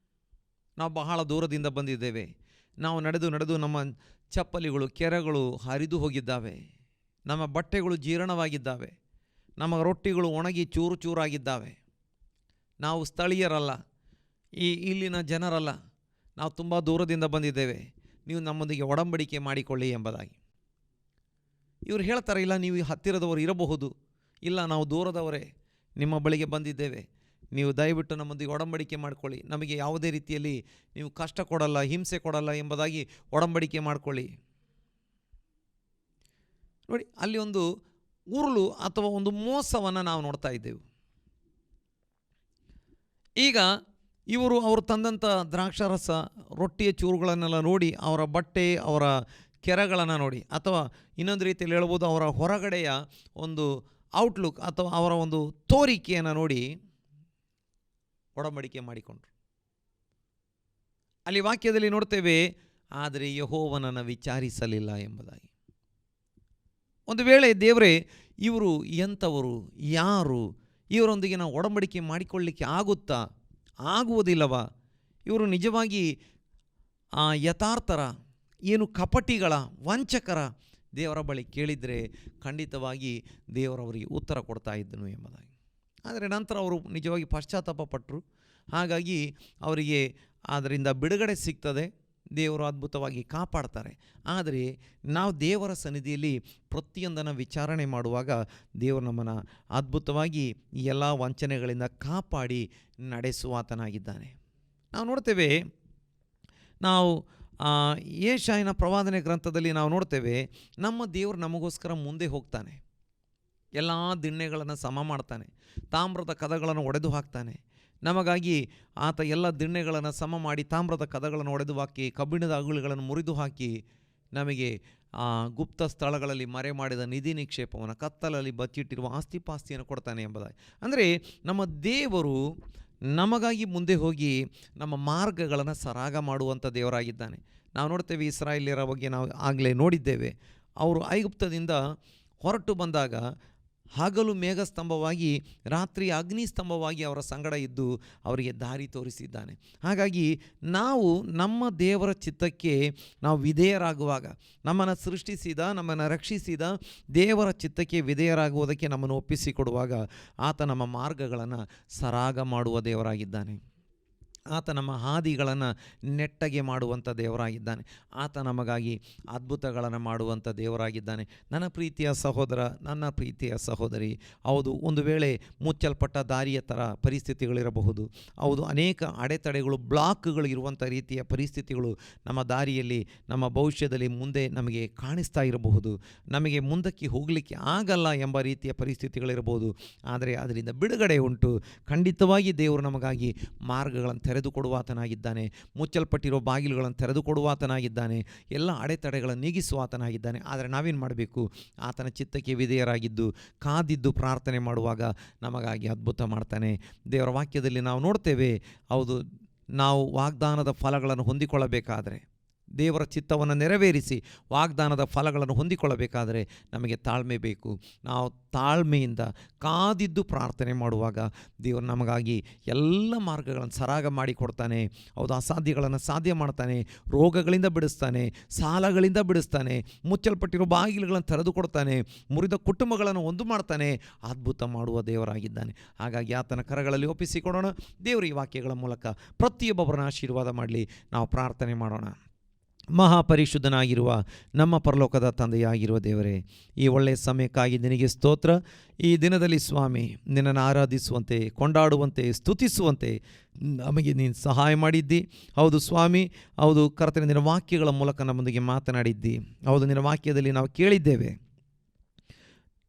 ನಾವು ಬಹಳ ದೂರದಿಂದ ಬಂದಿದ್ದೇವೆ, ನಾವು ನಡೆದು ನಮ್ಮ ಚಪ್ಪಲಿಗಳು, ಕೆರೆಗಳು ಹರಿದು ಹೋಗಿದ್ದಾವೆ, ನಮ್ಮ ಬಟ್ಟೆಗಳು ಜೀರ್ಣವಾಗಿದ್ದಾವೆ, ನಮ್ಮ ರೊಟ್ಟಿಗಳು ಒಣಗಿ ಚೂರು ಚೂರಾಗಿದ್ದಾವೆ, ನಾವು ಸ್ಥಳೀಯರಲ್ಲ, ಇಲ್ಲಿನ ಜನರಲ್ಲ, ನಾವು ತುಂಬ ದೂರದಿಂದ ಬಂದಿದ್ದೇವೆ, ನೀವು ನಮ್ಮೊಂದಿಗೆ ಒಡಂಬಡಿಕೆ ಮಾಡಿಕೊಳ್ಳಿ ಎಂಬುದಾಗಿ. ಇವರು ಹೇಳ್ತಾರೆ, ಇಲ್ಲ ನೀವು ಹತ್ತಿರದವರು ಇರಬಹುದು, ಇಲ್ಲ ನಾವು ದೂರದವರೇ ನಿಮ್ಮ ಬಳಿಗೆ ಬಂದಿದ್ದೇವೆ, ನೀವು ದಯವಿಟ್ಟು ನಮ್ಮೊಂದಿಗೆ ಒಡಂಬಡಿಕೆ ಮಾಡಿಕೊಳ್ಳಿ, ನಮಗೆ ಯಾವುದೇ ರೀತಿಯಲ್ಲಿ ನೀವು ಕಷ್ಟ ಕೊಡಲ್ಲ, ಹಿಂಸೆ ಕೊಡಲ್ಲ ಎಂಬುದಾಗಿ ಒಡಂಬಡಿಕೆ ಮಾಡಿಕೊಳ್ಳಿ. ನೋಡಿ, ಅಲ್ಲಿ ಒಂದು ಉರುಳು ಅಥವಾ ಒಂದು ಮೋಸವನ್ನು ನಾವು ನೋಡ್ತಾ ಇದ್ದೇವೆ. ಈಗ ಅವರು ತಂದಂಥ ದ್ರಾಕ್ಷಾರಸ, ರೊಟ್ಟಿಯ ಚೂರುಗಳನ್ನೆಲ್ಲ ನೋಡಿ, ಅವರ ಬಟ್ಟೆ, ಅವರ ಕೆರೆಗಳನ್ನು ನೋಡಿ, ಅಥವಾ ಇನ್ನೊಂದು ರೀತಿಯಲ್ಲಿ ಹೇಳ್ಬೋದು, ಅವರ ಹೊರಗಡೆಯ ಒಂದು ಔಟ್ಲುಕ್ ಅಥವಾ ಅವರ ಒಂದು ತೋರಿಕೆಯನ್ನು ನೋಡಿ ಒಡಂಬಡಿಕೆ ಮಾಡಿಕೊಂಡ್ರು. ಅಲ್ಲಿ ವಾಕ್ಯದಲ್ಲಿ ನೋಡ್ತೇವೆ, ಆದರೆ ಯೆಹೋವನನ್ನು ವಿಚಾರಿಸಲಿಲ್ಲ ಎಂಬುದಾಗಿ. ಒಂದು ವೇಳೆ ದೇವರೇ, ಇವರು ಎಂಥವರು, ಯಾರು, ಇವರೊಂದಿಗೆ ನಾವು ಒಡಂಬಡಿಕೆ ಮಾಡಿಕೊಳ್ಳಲಿಕ್ಕೆ ಆಗುತ್ತಾ, ಆಗುವುದಿಲ್ಲವಾ, ಇವರು ನಿಜವಾಗಿ ಯಥಾರ್ಥರ, ಏನು ಕಪಟಿಗಳ, ವಂಚಕರ, ದೇವರ ಬಳಿ ಕೇಳಿದರೆ ಖಂಡಿತವಾಗಿ ದೇವರವರಿಗೆ ಉತ್ತರ ಕೊಡ್ತಾ ಇದ್ದನು ಎಂಬುದಾಗಿ. ಆದರೆ ನಂತರ ಅವರು ನಿಜವಾಗಿ ಪಶ್ಚಾತ್ತಾಪ ಪಟ್ಟರು, ಹಾಗಾಗಿ ಅವರಿಗೆ ಅದರಿಂದ ಬಿಡುಗಡೆ ಸಿಗ್ತದೆ, ದೇವರು ಅದ್ಭುತವಾಗಿ ಕಾಪಾಡ್ತಾರೆ. ಆದರೆ ನಾವು ದೇವರ ಸನ್ನಿಧಿಯಲ್ಲಿ ಪ್ರತಿಯೊಂದನ್ನು ವಿಚಾರಣೆ ಮಾಡುವಾಗ ದೇವರು ನಮ್ಮನ್ನು ಅದ್ಭುತವಾಗಿ ಈ ಎಲ್ಲ ವಂಚನೆಗಳಿಂದ ಕಾಪಾಡಿ ನಡೆಸುವಾತನಾಗಿದ್ದಾನೆ. ನಾವು ನೋಡ್ತೇವೆ, ನಾವು ಯೆಶಾಯನ ಪ್ರವಾದನೆ ಗ್ರಂಥದಲ್ಲಿ ನಾವು ನೋಡ್ತೇವೆ, ನಮ್ಮ ದೇವರು ನಮಗೋಸ್ಕರ ಮುಂದೆ ಹೋಗ್ತಾನೆ, ಎಲ್ಲ ದಿಣ್ಣೆಗಳನ್ನು ಸಮ ಮಾಡ್ತಾನೆ, ತಾಮ್ರದ ಕದಗಳನ್ನು ಒಡೆದು ಹಾಕ್ತಾನೆ. ನಮಗಾಗಿ ಆತ ಎಲ್ಲ ದಿಣ್ಣೆಗಳನ್ನು ಸಮ ಮಾಡಿ ತಾಮ್ರದ ಕದಗಳನ್ನು ಒಡೆದು ಹಾಕಿ, ಕಬ್ಬಿಣದ ಅಗುಳಿಗಳನ್ನು ಮುರಿದು ಹಾಕಿ, ನಮಗೆ ಗುಪ್ತ ಸ್ಥಳಗಳಲ್ಲಿ ಮರೆ ಮಾಡಿದ ನಿಧಿ ನಿಕ್ಷೇಪವನ್ನು, ಕತ್ತಲಲ್ಲಿ ಬಚ್ಚಿಟ್ಟಿರುವ ಆಸ್ತಿಪಾಸ್ತಿಯನ್ನು ಕೊಡ್ತಾನೆ ಎಂಬುದಾಗಿ. ಅಂದರೆ ನಮ್ಮ ದೇವರು ನಮಗಾಗಿ ಮುಂದೆ ಹೋಗಿ ನಮ್ಮ ಮಾರ್ಗಗಳನ್ನು ಸರಾಗ ಮಾಡುವಂಥ ದೇವರಾಗಿದ್ದಾನೆ. ನಾವು ನೋಡ್ತೇವೆ, ಇಸ್ರಾಯೇಲ್ಯರ ಬಗ್ಗೆ ನಾವು ಆಗಲೇ ನೋಡಿದ್ದೇವೆ. ಅವರು ಐಗುಪ್ತದಿಂದ ಹೊರಟು ಬಂದಾಗ ಹಗಲು ಮೇಘಸ್ತಂಭವಾಗಿ, ರಾತ್ರಿ ಅಗ್ನಿಸ್ತಂಭವಾಗಿ ಅವರ ಸಂಗಡ ಇದ್ದು ಅವರಿಗೆ ದಾರಿ ತೋರಿಸಿದ್ದಾನೆ. ಹಾಗಾಗಿ ನಾವು ನಮ್ಮ ದೇವರ ಚಿತ್ತಕ್ಕೆ ನಾವು ವಿಧೇಯರಾಗುವಾಗ, ನಮ್ಮನ್ನು ಸೃಷ್ಟಿಸಿದ, ನಮ್ಮನ್ನು ರಕ್ಷಿಸಿದ ದೇವರ ಚಿತ್ತಕ್ಕೆ ವಿಧೇಯರಾಗುವುದಕ್ಕೆ ನಮ್ಮನ್ನು ಒಪ್ಪಿಸಿಕೊಡುವಾಗ ಆತ ನಮ್ಮ ಮಾರ್ಗಗಳನ್ನು ಸರಾಗ ಮಾಡುವ ದೇವರಾಗಿದ್ದಾನೆ. ಆತ ನಮ್ಮ ಹಾದಿಗಳನ್ನು ನೆಟ್ಟಗೆ ಮಾಡುವಂಥ ದೇವರಾಗಿದ್ದಾನೆ. ಆತ ನಮಗಾಗಿ ಅದ್ಭುತಗಳನ್ನು ಮಾಡುವಂಥ ದೇವರಾಗಿದ್ದಾನೆ. ನನ್ನ ಪ್ರೀತಿಯ ಸಹೋದರ, ನನ್ನ ಪ್ರೀತಿಯ ಸಹೋದರಿ, ಹೌದು, ಒಂದು ವೇಳೆ ಮುಚ್ಚಲ್ಪಟ್ಟ ದಾರಿಯ ಥರ ಪರಿಸ್ಥಿತಿಗಳಿರಬಹುದು, ಹೌದು, ಅನೇಕ ಅಡೆತಡೆಗಳು, ಬ್ಲಾಕ್ಗಳು ಇರುವಂಥ ರೀತಿಯ ಪರಿಸ್ಥಿತಿಗಳು ನಮ್ಮ ದಾರಿಯಲ್ಲಿ, ನಮ್ಮ ಭವಿಷ್ಯದಲ್ಲಿ ಮುಂದೆ ನಮಗೆ ಕಾಣಿಸ್ತಾ ಇರಬಹುದು. ನಮಗೆ ಮುಂದಕ್ಕೆ ಹೋಗಲಿಕ್ಕೆ ಆಗಲ್ಲ ಎಂಬ ರೀತಿಯ ಪರಿಸ್ಥಿತಿಗಳಿರಬಹುದು. ಆದರೆ ಅದರಿಂದ ಬಿಡುಗಡೆ ಉಂಟು. ಖಂಡಿತವಾಗಿ ದೇವರು ನಮಗಾಗಿ ಮಾರ್ಗಗಳನ್ನು ತೆರೆದುಕೊಡುವಾತನಾಗಿದ್ದಾನೆ. ಮುಚ್ಚಲ್ಪಟ್ಟಿರೋ ಬಾಗಿಲುಗಳನ್ನು ತೆರೆದುಕೊಡುವಾತನಾಗಿದ್ದಾನೆ. ಎಲ್ಲ ಅಡೆತಡೆಗಳನ್ನು ನೀಗಿಸುವಾತನಾಗಿದ್ದಾನೆ. ಆದರೆ ನಾವೇನು ಮಾಡಬೇಕು? ಆತನ ಚಿತ್ತಕ್ಕೆ ವಿಧೇಯರಾಗಿದ್ದು ಕಾದಿದ್ದು ಪ್ರಾರ್ಥನೆ ಮಾಡುವಾಗ ನಮಗಾಗಿ ಅದ್ಭುತ ಮಾಡ್ತಾನೆ. ದೇವರ ವಾಕ್ಯದಲ್ಲಿ ನಾವು ನೋಡ್ತೇವೆ, ಹೌದು, ನಾವು ವಾಗ್ದಾನದ ಫಲಗಳನ್ನು ಹೊಂದಿಕೊಳ್ಳಬೇಕಾದರೆ, ದೇವರ ಚಿತ್ತವನ್ನು ನೆರವೇರಿಸಿ ವಾಗ್ದಾನದ ಫಲಗಳನ್ನು ಹೊಂದಿಕೊಳ್ಳಬೇಕಾದರೆ ನಮಗೆ ತಾಳ್ಮೆ ಬೇಕು. ನಾವು ತಾಳ್ಮೆಯಿಂದ ಕಾದಿದ್ದು ಪ್ರಾರ್ಥನೆ ಮಾಡುವಾಗ ದೇವರು ನಮಗಾಗಿ ಎಲ್ಲ ಮಾರ್ಗಗಳನ್ನು ಸರಾಗ ಮಾಡಿಕೊಡ್ತಾನೆ. ಹೌದು, ಅಸಾಧ್ಯಗಳನ್ನು ಸಾಧ್ಯ ಮಾಡ್ತಾನೆ. ರೋಗಗಳಿಂದ ಬಿಡಿಸ್ತಾನೆ, ಸಾಲಗಳಿಂದ ಬಿಡಿಸ್ತಾನೆ, ಮುಚ್ಚಲ್ಪಟ್ಟಿರೋ ಬಾಗಿಲುಗಳನ್ನು ತೆರೆದುಕೊಡ್ತಾನೆ, ಮುರಿದ ಕುಟುಂಬಗಳನ್ನು ಒಂದು ಮಾಡ್ತಾನೆ. ಅದ್ಭುತ ಮಾಡುವ ದೇವರಾಗಿದ್ದಾನೆ. ಹಾಗಾಗಿ ಆತನ ಕರಗಳಲ್ಲಿ ಒಪ್ಪಿಸಿಕೊಡೋಣ. ದೇವರು ಈ ವಾಕ್ಯಗಳ ಮೂಲಕ ಪ್ರತಿಯೊಬ್ಬೊಬ್ಬರನ್ನ ಆಶೀರ್ವಾದ ಮಾಡಲಿ. ನಾವು ಪ್ರಾರ್ಥನೆ ಮಾಡೋಣ. ಮಹಾಪರಿಶುದ್ಧನಾಗಿರುವ ನಮ್ಮ ಪರಲೋಕದ ತಂದೆಯಾಗಿರುವ ದೇವರೇ, ಈ ಒಳ್ಳೆಯ ಸಮಯಕ್ಕಾಗಿ ನಿನಗೆ ಸ್ತೋತ್ರ. ಈ ದಿನದಲ್ಲಿ ಸ್ವಾಮಿ, ನಿನ್ನನ್ನು ಆರಾಧಿಸುವಂತೆ, ಕೊಂಡಾಡುವಂತೆ, ಸ್ತುತಿಸುವಂತೆ ನಮಗೆ ನೀನು ಸಹಾಯ ಮಾಡಿದ್ದಿ. ಹೌದು ಸ್ವಾಮಿ, ಹೌದು ಕರ್ತನೆ, ನಿನ್ನ ವಾಕ್ಯಗಳ ಮೂಲಕ ನಮ್ಮೊಂದಿಗೆ ಮಾತನಾಡಿದ್ದಿ. ಹೌದು, ನಿನ್ನ ವಾಕ್ಯದಲ್ಲಿ ನಾವು ಕೇಳಿದ್ದೇವೆ,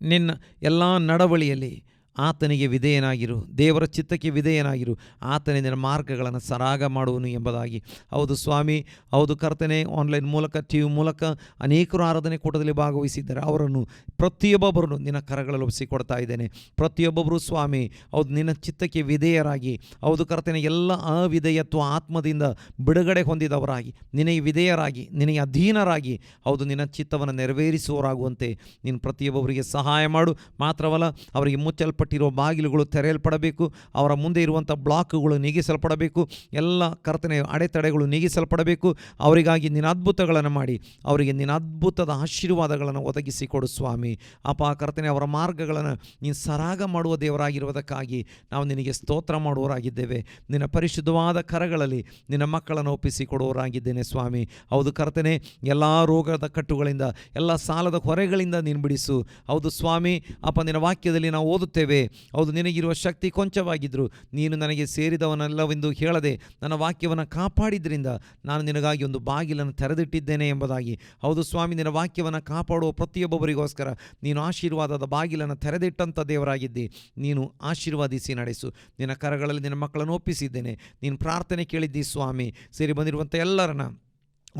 ನಿನ್ನ ಎಲ್ಲ ನಡವಳಿಯಲ್ಲಿ ಆತನಿಗೆ ವಿಧೇಯನಾಗಿರು, ದೇವರ ಚಿತ್ತಕ್ಕೆ ವಿಧೇಯನಾಗಿರು, ಆತನೇ ನಿನ್ನ ಮಾರ್ಗಗಳನ್ನು ಸರಾಗ ಮಾಡುವನು ಎಂಬುದಾಗಿ. ಹೌದು ಸ್ವಾಮಿ, ಹೌದು ಕರ್ತನೆ, ಆನ್ಲೈನ್ ಮೂಲಕ, ಟಿವಿ ಮೂಲಕ ಅನೇಕರು ಆರಾಧನೆ ಕೂಟದಲ್ಲಿ ಭಾಗವಹಿಸಿದ್ದಾರೆ. ಅವರನ್ನು ಪ್ರತಿಯೊಬ್ಬೊಬ್ಬರನ್ನು ನಿನ್ನ ಕರಗಳಲ್ಲಿ ಒಪ್ಪಿಸಿಕೊಡ್ತಾ ಇದ್ದೇನೆ. ಪ್ರತಿಯೊಬ್ಬೊಬ್ಬರು ಸ್ವಾಮಿ, ಹೌದು ನಿನ್ನ ಚಿತ್ತಕ್ಕೆ ವಿಧೇಯರಾಗಿ, ಹೌದು ಕರ್ತನೆ, ಎಲ್ಲ ಅವಿಧೇಯತ್ವ ಆತ್ಮದಿಂದ ಬಿಡುಗಡೆ ಹೊಂದಿದವರಾಗಿ, ನಿನಗೆ ವಿಧೇಯರಾಗಿ, ನಿನಗೆ ಅಧೀನರಾಗಿ, ಹೌದು ನಿನ್ನ ಚಿತ್ತವನ್ನು ನೆರವೇರಿಸುವವರಾಗುವಂತೆ ನೀನು ಪ್ರತಿಯೊಬ್ಬೊಬ್ಬರಿಗೆ ಸಹಾಯ ಮಾಡು. ಮಾತ್ರವಲ್ಲ, ಅವರಿಗೆ ಮುಚ್ಚಲ್ಪಟ್ಟಿರೋ ಬಾಗಿಲುಗಳು ತೆರೆಯಲ್ಪಡಬೇಕು. ಅವರ ಮುಂದೆ ಇರುವಂಥ ಬ್ಲಾಕ್ಗಳು ನೀಗಿಸಲ್ಪಡಬೇಕು. ಎಲ್ಲ ಕರ್ತನೆ ಅಡೆತಡೆಗಳು ನೀಗಿಸಲ್ಪಡಬೇಕು. ಅವರಿಗಾಗಿ ನಿನ್ನ ಅದ್ಭುತಗಳನ್ನು ಮಾಡಿ ಅವರಿಗೆ ನಿನ್ನ ಅದ್ಭುತದ ಆಶೀರ್ವಾದಗಳನ್ನು ಒದಗಿಸಿಕೊಡು ಸ್ವಾಮಿ. ಅಪ್ಪ ಕರ್ತನೆ, ಅವರ ಮಾರ್ಗಗಳನ್ನು ನೀನು ಸರಾಗ ಮಾಡುವ ದೇವರಾಗಿರುವುದಕ್ಕಾಗಿ ನಾವು ನಿನಗೆ ಸ್ತೋತ್ರ ಮಾಡುವವರಾಗಿದ್ದೇವೆ. ನಿನ್ನ ಪರಿಶುದ್ಧವಾದ ಕರಗಳಲ್ಲಿ ನಿನ್ನ ಮಕ್ಕಳನ್ನು ಒಪ್ಪಿಸಿಕೊಡುವವರಾಗಿದ್ದೇನೆ ಸ್ವಾಮಿ. ಹೌದು ಕರ್ತನೆ, ಎಲ್ಲ ರೋಗದ ಕಟ್ಟುಗಳಿಂದ, ಎಲ್ಲ ಸಾಲದ ಹೊರೆಗಳಿಂದ ನೀನು ಬಿಡಿಸು. ಹೌದು ಸ್ವಾಮಿ, ಅಪ್ಪ ನಿನ್ನ ವಾಕ್ಯದಲ್ಲಿ ನಾವು ಓದುತ್ತೇವೆ, ಹೌದು ನಿನಗಿರುವ ಶಕ್ತಿ ಕೊಂಚವಾಗಿದ್ದರೂ ನೀನು ನನಗೆ ಸೇರಿದವನಲ್ಲವೆಂದು ಹೇಳದೆ ನನ್ನ ವಾಕ್ಯವನ್ನು ಕಾಪಾಡಿದ್ರಿಂದ ನಾನು ನಿನಗಾಗಿ ಒಂದು ಬಾಗಿಲನ್ನು ತೆರೆದಿಟ್ಟಿದ್ದೇನೆ ಎಂಬುದಾಗಿ. ಹೌದು ಸ್ವಾಮಿ, ನಿನ್ನ ವಾಕ್ಯವನ್ನು ಕಾಪಾಡುವ ಪ್ರತಿಯೊಬ್ಬೊಬ್ಬರಿಗೋಸ್ಕರ ನೀನು ಆಶೀರ್ವಾದದ ಬಾಗಿಲನ್ನು ತೆರೆದಿಟ್ಟಂಥ ದೇವರಾಗಿದ್ದಿ. ನೀನು ಆಶೀರ್ವಾದಿಸಿ ನಡೆಸು. ನಿನ್ನ ಕರಗಳಲ್ಲಿ ನಿನ್ನ ಮಕ್ಕಳನ್ನು ಒಪ್ಪಿಸಿದ್ದೇನೆ. ನೀನು ಪ್ರಾರ್ಥನೆ ಕೇಳಿದ್ದಿ ಸ್ವಾಮಿ. ಸೇರಿ ಬಂದಿರುವಂಥ ಎಲ್ಲರನ್ನ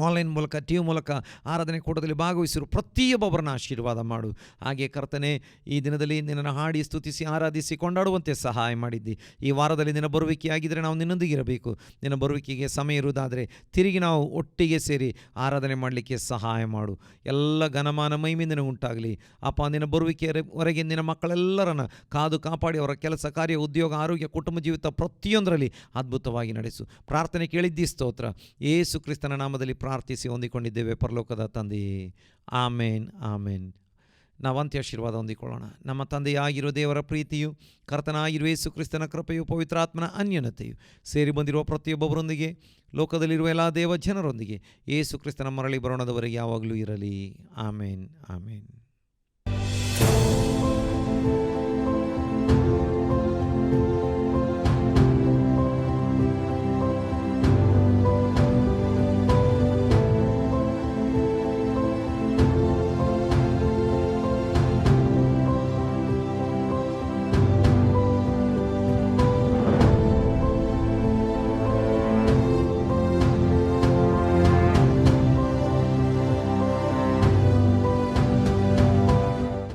ಆನ್ಲೈನ್ ಮೂಲಕ, ಟಿವಿ ಮೂಲಕ ಆರಾಧನೆ ಕೂಟದಲ್ಲಿ ಭಾಗವಹಿಸಿರು ಪ್ರತಿಯೊಬ್ಬೊಬ್ಬರನ್ನ ಆಶೀರ್ವಾದ ಮಾಡು. ಹಾಗೆ ಕರ್ತನೆ, ಈ ದಿನದಲ್ಲಿ ನಿನ್ನನ್ನು ಹಾಡಿ ಸ್ತುತಿಸಿ ಆರಾಧಿಸಿ ಕೊಂಡಾಡುವಂತೆ ಸಹಾಯ ಮಾಡಿದ್ದಿ. ಈ ವಾರದಲ್ಲಿ ನಿನ್ನ ಬರುವಿಕೆ ಆಗಿದ್ದರೆ ನಾವು ನಿನ್ನೊಂದಿಗಿರಬೇಕು. ನಿನ್ನ ಬರುವಿಕೆಗೆ ಸಮಯ ಇರುವುದಾದರೆ ತಿರುಗಿ ನಾವು ಒಟ್ಟಿಗೆ ಸೇರಿ ಆರಾಧನೆ ಮಾಡಲಿಕ್ಕೆ ಸಹಾಯ ಮಾಡು. ಎಲ್ಲ ಘನಮಾನ ಮಹಿಮೆಯಿಂದ ಉಂಟಾಗಲಿ. ಅಪ್ಪ, ನಿನ್ನ ಬರುವಿಕೆಯವರೆಗೆ ನಿನ್ನ ಮಕ್ಕಳೆಲ್ಲರನ್ನ ಕಾದು ಕಾಪಾಡಿ ಅವರ ಕೆಲಸ ಕಾರ್ಯ, ಉದ್ಯೋಗ, ಆರೋಗ್ಯ, ಕುಟುಂಬ ಜೀವಿತ ಪ್ರತಿಯೊಂದರಲ್ಲಿ ಅದ್ಭುತವಾಗಿ ನಡೆಸು. ಪ್ರಾರ್ಥನೆ ಕೇಳಿದ್ದಿ, ಸ್ತೋತ್ರ. ಯೇಸು ಕ್ರಿಸ್ತನ ನಾಮದಲ್ಲಿ ಪ್ರಾರ್ಥಿಸಿ ಹೊಂದಿಕೊಂಡಿದ್ದೇವೆ ಪರಲೋಕದ ತಂದೆಯೇ. ಆಮೇನ್, ಆಮೇನ್. ನಾವು ಅಂತ್ಯ ಆಶೀರ್ವಾದ ಹೊಂದಿಕೊಳ್ಳೋಣ. ನಮ್ಮ ತಂದೆಯಾಗಿರುವ ದೇವರ ಪ್ರೀತಿಯು, ಕರ್ತನಾಗಿರುವ ಯೇಸು ಕ್ರಿಸ್ತನ ಕೃಪೆಯು, ಪವಿತ್ರಾತ್ಮನ ಅನ್ಯೋನ್ಯತೆಯು ಸೇರಿ ಬಂದಿರುವ ಪ್ರತಿಯೊಬ್ಬೊಬ್ಬರೊಂದಿಗೆ, ಲೋಕದಲ್ಲಿರುವ ಎಲ್ಲ ದೇವ ಜನರೊಂದಿಗೆ ಯೇಸು ಕ್ರಿಸ್ತನ ಮರಳಿ ಬರೋಣದವರೆಗೆ ಯಾವಾಗಲೂ ಇರಲಿ. ಆಮೇನ್, ಆಮೇನ್.